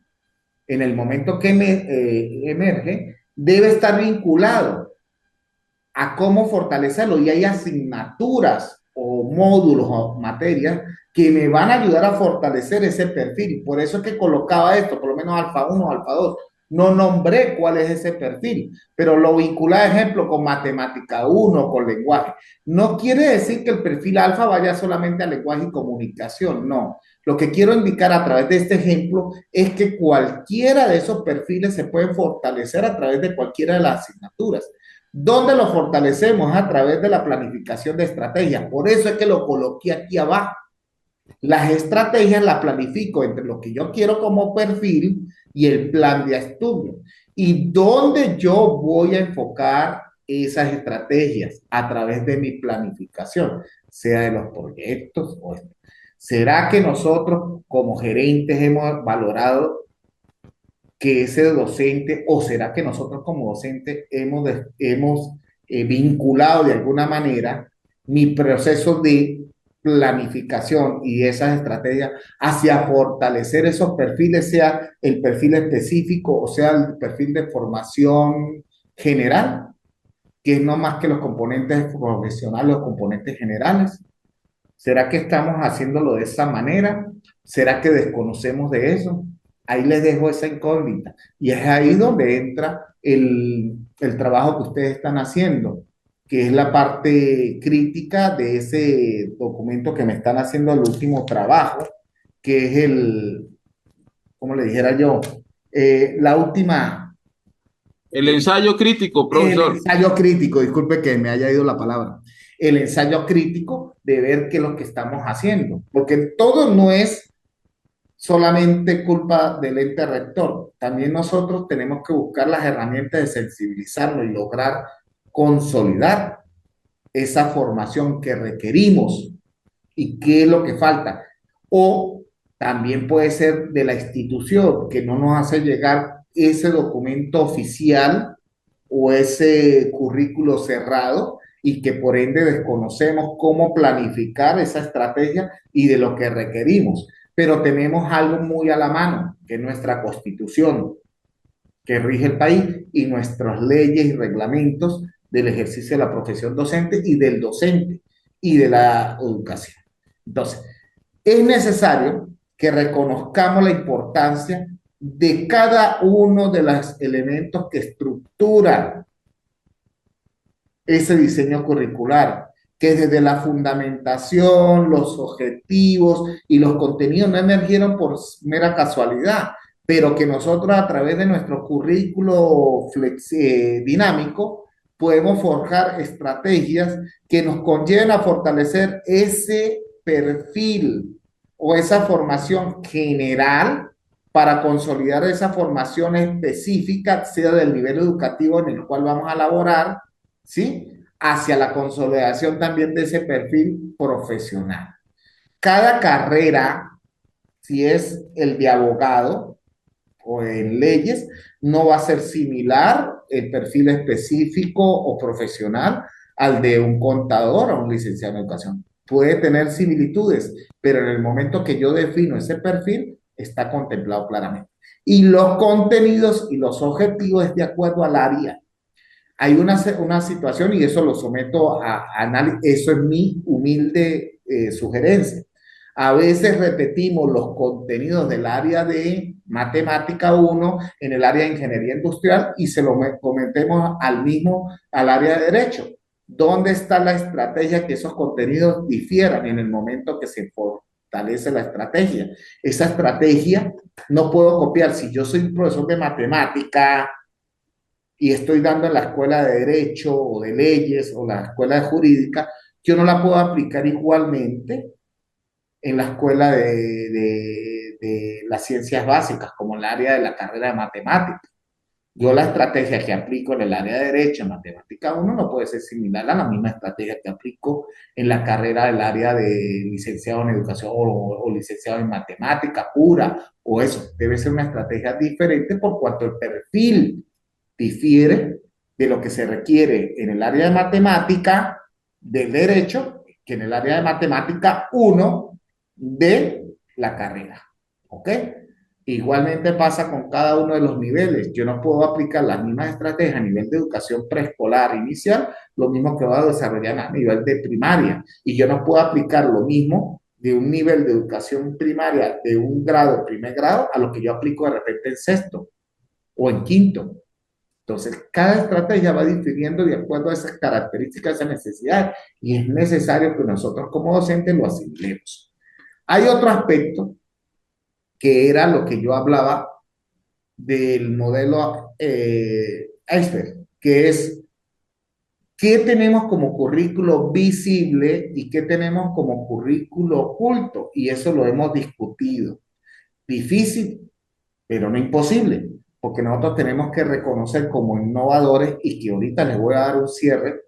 en el momento que emerge, debe estar vinculado a cómo fortalecerlo. Y hay asignaturas o módulos o materias que me van a ayudar a fortalecer ese perfil. Por eso es que colocaba esto, por lo menos alfa 1, alfa 2. No nombré cuál es ese perfil, pero lo vinculé, ejemplo, con matemática 1, con lenguaje. No quiere decir que el perfil alfa vaya solamente a lenguaje y comunicación, no. Lo que quiero indicar a través de este ejemplo es que cualquiera de esos perfiles se puede fortalecer a través de cualquiera de las asignaturas. ¿Dónde lo fortalecemos? A través de la planificación de estrategias. Por eso es que lo coloqué aquí abajo. Las estrategias las planifico entre lo que yo quiero como perfil y el plan de estudio. ¿Y dónde yo voy a enfocar esas estrategias? A través de mi planificación, sea de los proyectos o esto. ¿Será que nosotros como gerentes hemos valorado que ese docente, o será que nosotros como docentes hemos vinculado de alguna manera mi proceso de planificación y esas estrategias hacia fortalecer esos perfiles, sea el perfil específico o sea el perfil de formación general, que es no más que los componentes profesionales, los componentes generales? ¿Será que estamos haciéndolo de esa manera? ¿Será que desconocemos de eso? Ahí les dejo esa incógnita. Y es ahí donde entra el trabajo que ustedes están haciendo, que es la parte crítica de ese documento que me están haciendo el último trabajo, que es como le dijera yo, la última, El ensayo crítico, el profesor. ensayo crítico, disculpe que me haya ido la palabra. el ensayo crítico de ver qué es lo que estamos haciendo, porque todo no es solamente culpa del ente rector, también nosotros tenemos que buscar las herramientas de sensibilizarlo y lograr consolidar esa formación que requerimos y qué es lo que falta. O también puede ser de la institución que no nos hace llegar ese documento oficial o ese currículo cerrado y que por ende desconocemos cómo planificar esa estrategia y de lo que requerimos. Pero tenemos algo muy a la mano, que es nuestra constitución, que rige el país, y nuestras leyes y reglamentos del ejercicio de la profesión docente y del docente y de la educación. Entonces, es necesario que reconozcamos la importancia de cada uno de los elementos que estructuran ese diseño curricular, que desde la fundamentación, los objetivos y los contenidos no emergieron por mera casualidad, pero que nosotros a través de nuestro currículo dinámico podemos forjar estrategias que nos conlleven a fortalecer ese perfil o esa formación general para consolidar esa formación específica, sea del nivel educativo en el cual vamos a laborar, ¿sí? Hacia la consolidación también de ese perfil profesional. Cada carrera, si es el de abogado o en leyes, no va a ser similar el perfil específico o profesional al de un contador o un licenciado en educación. Puede tener similitudes, pero en el momento que yo defino ese perfil, está contemplado claramente. Y los contenidos y los objetivos es de acuerdo al área. Hay una situación y eso lo someto a análisis, eso es mi humilde sugerencia. A veces repetimos los contenidos del área de matemática 1 en el área de ingeniería industrial y se lo comentemos al área de derecho. ¿Dónde está la estrategia que esos contenidos difieran en el momento que se fortalece la estrategia? Esa estrategia no puedo copiar. Si yo soy un profesor de matemática y estoy dando en la escuela de derecho o de leyes o la escuela de jurídica, yo no la puedo aplicar igualmente en la escuela de las ciencias básicas, como en el área de la carrera de matemáticas. Yo la estrategia que aplico en el área de derecho, en matemática 1, no puede ser similar a la misma estrategia que aplico en la carrera del área de licenciado en educación o licenciado en matemática pura, o eso. Debe ser una estrategia diferente por cuanto el perfil difiere de lo que se requiere en el área de matemática del derecho que en el área de matemática 1 de la carrera. ¿Ok? Igualmente pasa con cada uno de los niveles. Yo no puedo aplicar las mismas estrategias a nivel de educación preescolar inicial, lo mismo que voy a desarrollar a nivel de primaria. Y yo no puedo aplicar lo mismo de un nivel de educación primaria de un grado, primer grado, a lo que yo aplico de repente en sexto o en quinto. Entonces, cada estrategia va difiriendo de acuerdo a esas características, esas necesidades, y es necesario que nosotros como docentes lo asimilemos. Hay otro aspecto que era lo que yo hablaba del modelo iceberg, que es qué tenemos como currículo visible y qué tenemos como currículo oculto, y eso lo hemos discutido. Difícil, pero no imposible, porque nosotros tenemos que reconocer como innovadores y que ahorita les voy a dar un cierre,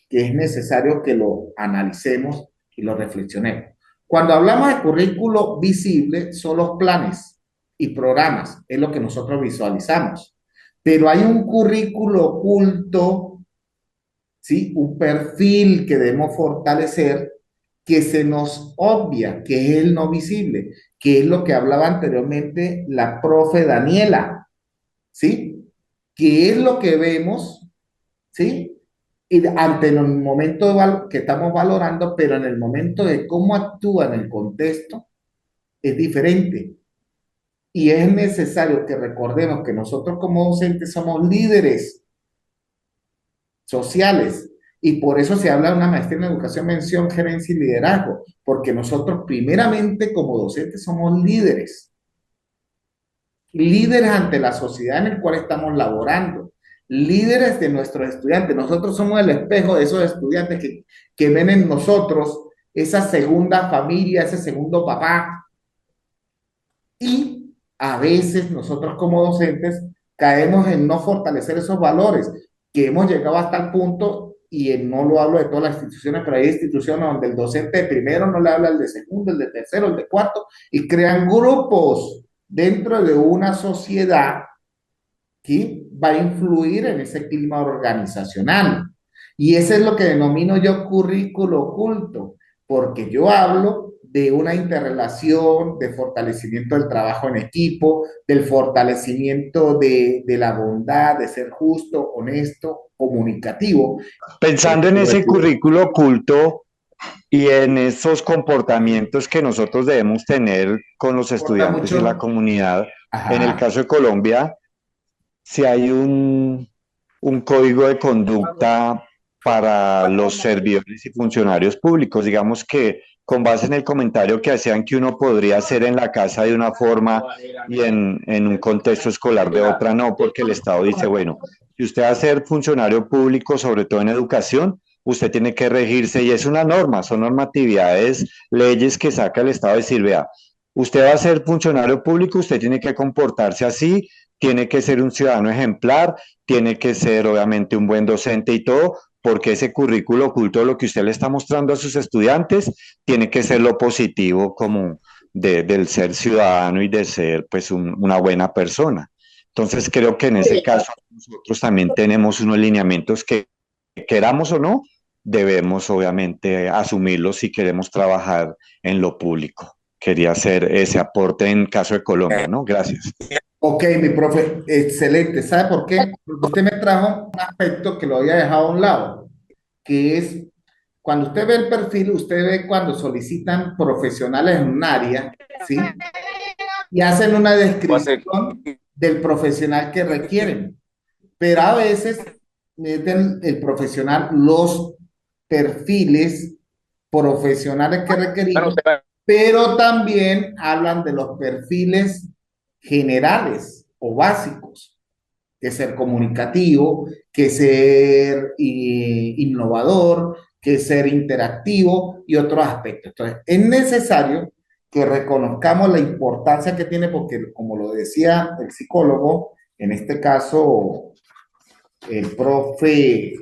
que es necesario que lo analicemos y lo reflexionemos. Cuando hablamos de currículo visible, son los planes y programas, es lo que nosotros visualizamos. Pero hay un currículo oculto, ¿sí? Un perfil que debemos fortalecer que se nos obvia, que es el no visible, que es lo que hablaba anteriormente la profe Daniela, ¿sí? Que es lo que vemos, ¿sí? Y ante el momento que estamos valorando, pero en el momento de cómo actúa en el contexto, es diferente. Y es necesario que recordemos que nosotros como docentes somos líderes sociales. Y por eso se habla de una maestría en educación, mención, gerencia y liderazgo, porque nosotros primeramente como docentes somos líderes ante la sociedad en la cual estamos laborando. líderes de nuestros estudiantes. Nosotros somos el espejo de esos estudiantes que ven en nosotros esa segunda familia, ese segundo papá. Y a veces nosotros como docentes caemos en no fortalecer esos valores, que hemos llegado hasta el punto, y no lo hablo de todas las instituciones, pero hay instituciones donde el docente de primero no le habla al de segundo, el de tercero, el de cuarto, y crean grupos dentro de una sociedad que va a influir en ese clima organizacional. Y eso es lo que denomino yo currículo oculto, porque yo hablo de una interrelación, de fortalecimiento del trabajo en equipo, del fortalecimiento de la bondad, de ser justo, honesto, comunicativo. Pensando en ese currículo oculto y en esos comportamientos que nosotros debemos tener con los estudiantes y la comunidad, en el caso de Colombia, si hay un código de conducta para los servidores y funcionarios públicos, digamos que con base en el comentario que hacían que uno podría hacer en la casa de una forma y en un contexto escolar de otra no, porque el Estado dice, bueno, si usted va a ser funcionario público, sobre todo en educación, usted tiene que regirse y es una norma, son normatividades, leyes que saca el Estado y decir, vea, usted va a ser funcionario público, usted tiene que comportarse así, tiene que ser un ciudadano ejemplar, tiene que ser obviamente un buen docente y todo, porque ese currículo oculto, lo que usted le está mostrando a sus estudiantes, tiene que ser lo positivo como del ser ciudadano y de ser pues una buena persona. Entonces creo que en ese caso nosotros también tenemos unos lineamientos que queramos o no, debemos obviamente asumirlos si queremos trabajar en lo público. Quería hacer ese aporte en caso de Colombia, ¿no? Gracias. Ok, mi profe, excelente. ¿Sabe por qué? Porque usted me trajo un aspecto que lo había dejado a un lado, que es cuando usted ve el perfil, usted ve cuando solicitan profesionales en un área, ¿sí? Y hacen una descripción del profesional que requieren. Pero a veces meten el profesional los perfiles profesionales que requerimos, pero también hablan de los perfiles generales o básicos, que ser comunicativo, que ser innovador, que ser interactivo y otros aspectos. Entonces, es necesario que reconozcamos la importancia que tiene, porque como lo decía el psicólogo, en este caso el profe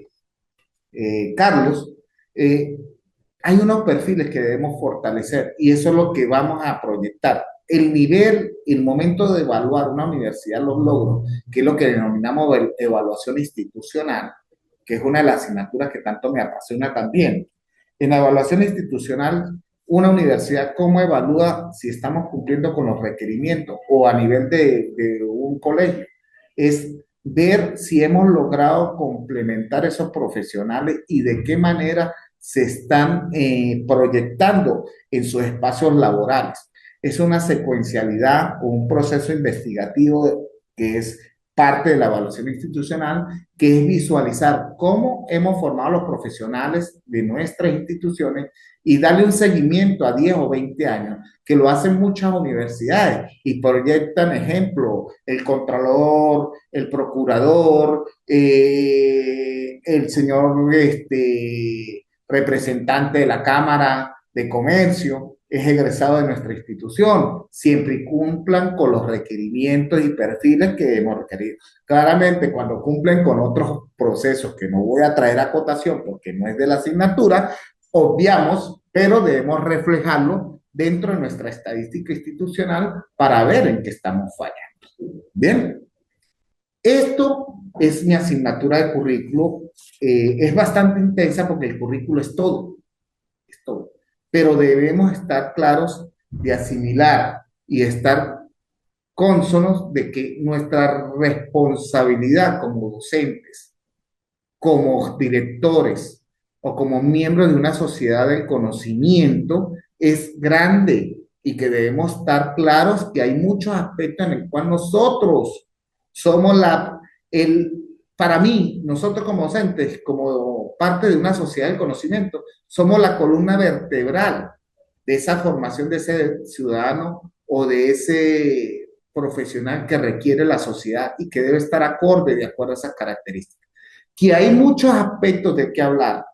Carlos, hay unos perfiles que debemos fortalecer y eso es lo que vamos a proyectar. El nivel, el momento de evaluar una universidad, los logros, que es lo que denominamos evaluación institucional, que es una de las asignaturas que tanto me apasiona también. En la evaluación institucional, una universidad, ¿cómo evalúa si estamos cumpliendo con los requerimientos o a nivel de un colegio? Es ver si hemos logrado complementar esos profesionales y de qué manera se están proyectando en sus espacios laborales. Es una secuencialidad o un proceso investigativo que es parte de la evaluación institucional, que es visualizar cómo hemos formado a los profesionales de nuestras instituciones y darle un seguimiento a 10 o 20 años, que lo hacen muchas universidades y proyectan, ejemplo, el contralor, el procurador, el señor representante de la Cámara de Comercio, es egresado de nuestra institución, siempre y cumplan con los requerimientos y perfiles que hemos requerido. Claramente, cuando cumplen con otros procesos que no voy a traer a cotación porque no es de la asignatura, obviamos, pero debemos reflejarlo dentro de nuestra estadística institucional para ver en qué estamos fallando. Bien, esto es mi asignatura de currículo. Es bastante intensa porque el currículo es todo, pero debemos estar claros de asimilar y estar cónsonos de que nuestra responsabilidad como docentes, como directores o como miembros de una sociedad del conocimiento es grande y que debemos estar claros que hay muchos aspectos en el cual nosotros somos para mí, nosotros como docentes, como parte de una sociedad del conocimiento, somos la columna vertebral de esa formación de ese ciudadano o de ese profesional que requiere la sociedad y que debe estar acorde de acuerdo a esas características. Que hay muchos aspectos de qué hablar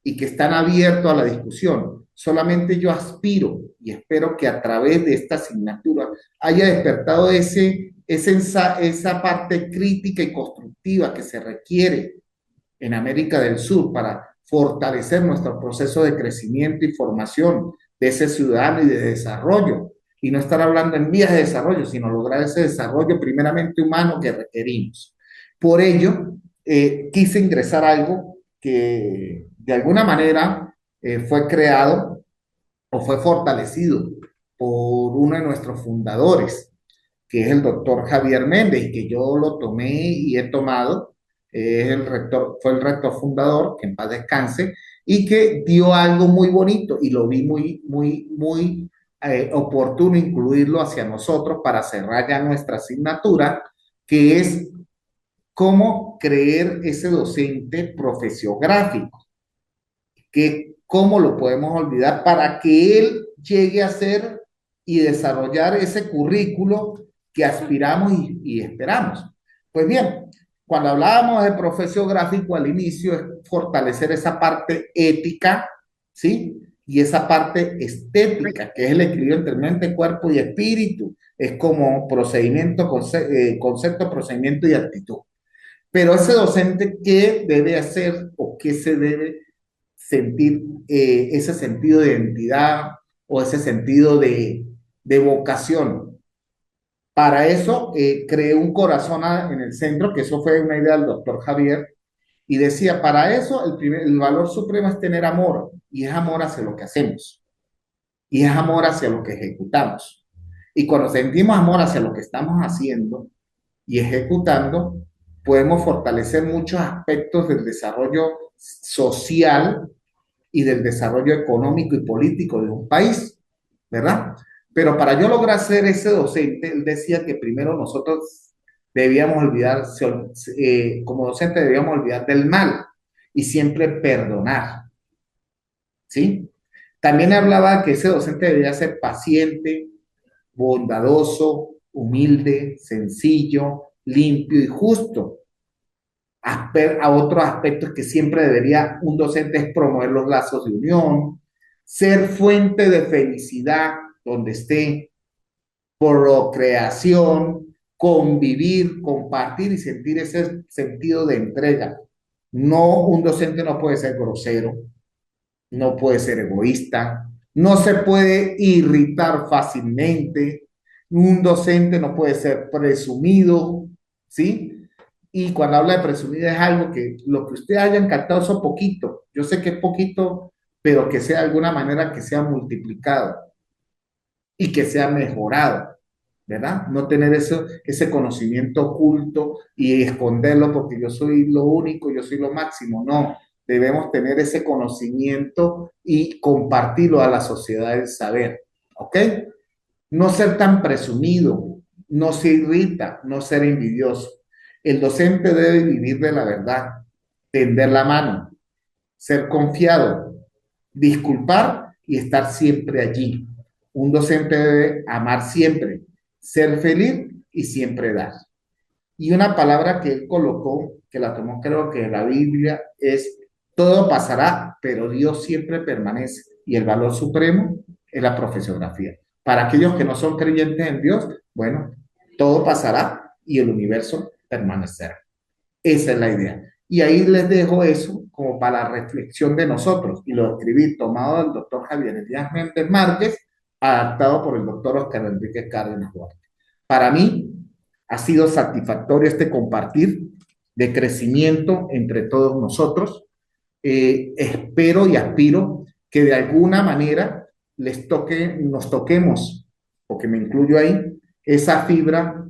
y que están abiertos a la discusión. Solamente yo aspiro y espero que a través de esta asignatura haya despertado esa parte crítica y constructiva que se requiere en América del Sur para fortalecer nuestro proceso de crecimiento y formación de ese ciudadano y de desarrollo. Y no estar hablando en vías de desarrollo, sino lograr ese desarrollo primeramente humano que requerimos. Por ello, quise ingresar algo que de alguna manera fue creado o fue fortalecido por uno de nuestros fundadores, que es el doctor Javier Méndez, y que yo lo tomé y he tomado. Fue el rector fundador, que en paz descanse, y que dio algo muy bonito y lo vi muy oportuno incluirlo hacia nosotros para cerrar ya nuestra asignatura, que es cómo creer ese docente profesiográfico, que cómo lo podemos olvidar para que él llegue a ser y desarrollar ese currículo que aspiramos y esperamos. Pues bien, cuando hablábamos de profesiográfico al inicio es fortalecer esa parte ética, ¿sí? Y esa parte estética, que es el equilibrio entre mente, cuerpo y espíritu. Es como procedimiento, concepto, procedimiento y actitud. Pero ese docente, ¿qué debe hacer o qué se debe sentir, ese sentido de identidad o ese sentido de vocación? Para eso creé un corazón en el centro, que eso fue una idea del doctor Javier, y decía, para eso el valor supremo es tener amor, y es amor hacia lo que hacemos, y es amor hacia lo que ejecutamos. Y cuando sentimos amor hacia lo que estamos haciendo y ejecutando, podemos fortalecer muchos aspectos del desarrollo social y del desarrollo económico y político de un país, ¿verdad? Pero para yo lograr ser ese docente, él decía que primero nosotros debíamos olvidar, como docente debíamos olvidar del mal y siempre perdonar, ¿sí? También hablaba que ese docente debía ser paciente, bondadoso, humilde, sencillo, limpio y justo. A otros aspectos que siempre debería un docente es promover los lazos de unión, ser fuente de felicidad donde esté, procreación, convivir, compartir y sentir ese sentido de entrega. No, un docente no puede ser grosero, no puede ser egoísta, no se puede irritar fácilmente, un docente no puede ser presumido, ¿sí? Y cuando habla de presumir es algo que lo que usted haya encantado es poquito. Yo sé que es poquito, pero que sea de alguna manera que sea multiplicado y que sea mejorado, ¿verdad? No tener ese conocimiento oculto y esconderlo porque yo soy lo único, yo soy lo máximo. No, debemos tener ese conocimiento y compartirlo a la sociedad del saber, ¿ok? No ser tan presumido, no se irrita, no ser envidioso. El docente debe vivir de la verdad, tender la mano, ser confiado, disculpar y estar siempre allí. Un docente debe amar siempre, ser feliz y siempre dar. Y una palabra que él colocó, que la tomó creo que de la Biblia, es todo pasará, pero Dios siempre permanece. Y el valor supremo es la profesiografía. Para aquellos que no son creyentes en Dios, bueno, todo pasará y el universo permanecerá. Esa es la idea. Y ahí les dejo eso como para la reflexión de nosotros. Y lo escribí tomado del doctor Javier Elías Méndez Márquez, adaptado por el doctor Oscar Enrique Cárdenas Duarte. Para mí ha sido satisfactorio este compartir de crecimiento entre todos nosotros. Espero y aspiro que de alguna manera nos toquemos, porque me incluyo ahí, esa fibra,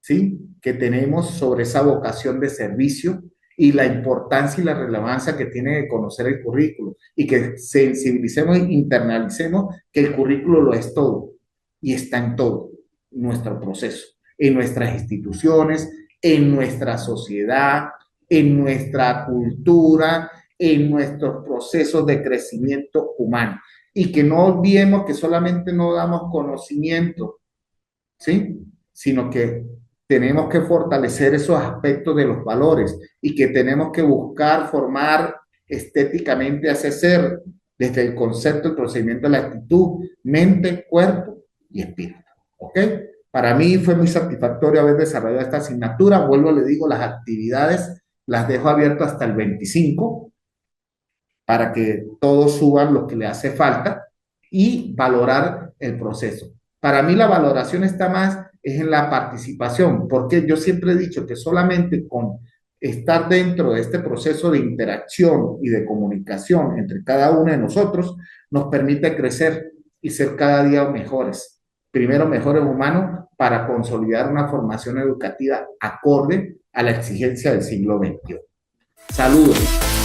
¿sí?, que tenemos sobre esa vocación de servicio y la importancia y la relevancia que tiene de conocer el currículo y que sensibilicemos e internalicemos que el currículo lo es todo y está en todo nuestro proceso, en nuestras instituciones, en nuestra sociedad, en nuestra cultura, en nuestros procesos de crecimiento humano. Y que no olvidemos que solamente no damos conocimiento, ¿sí?, sino que tenemos que fortalecer esos aspectos de los valores y que tenemos que buscar formar estéticamente a ese ser desde el concepto, el procedimiento, la actitud, mente, cuerpo y espíritu. ¿Ok? Para mí fue muy satisfactorio haber desarrollado esta asignatura. Vuelvo, le digo, las actividades las dejo abiertas hasta el 25 para que todos suban lo que le hace falta y valorar el proceso. Para mí la valoración está más es en la participación, porque yo siempre he dicho que solamente con estar dentro de este proceso de interacción y de comunicación entre cada uno de nosotros nos permite crecer y ser cada día mejores. Primero, mejores humanos para consolidar una formación educativa acorde a la exigencia del siglo XXI. Saludos.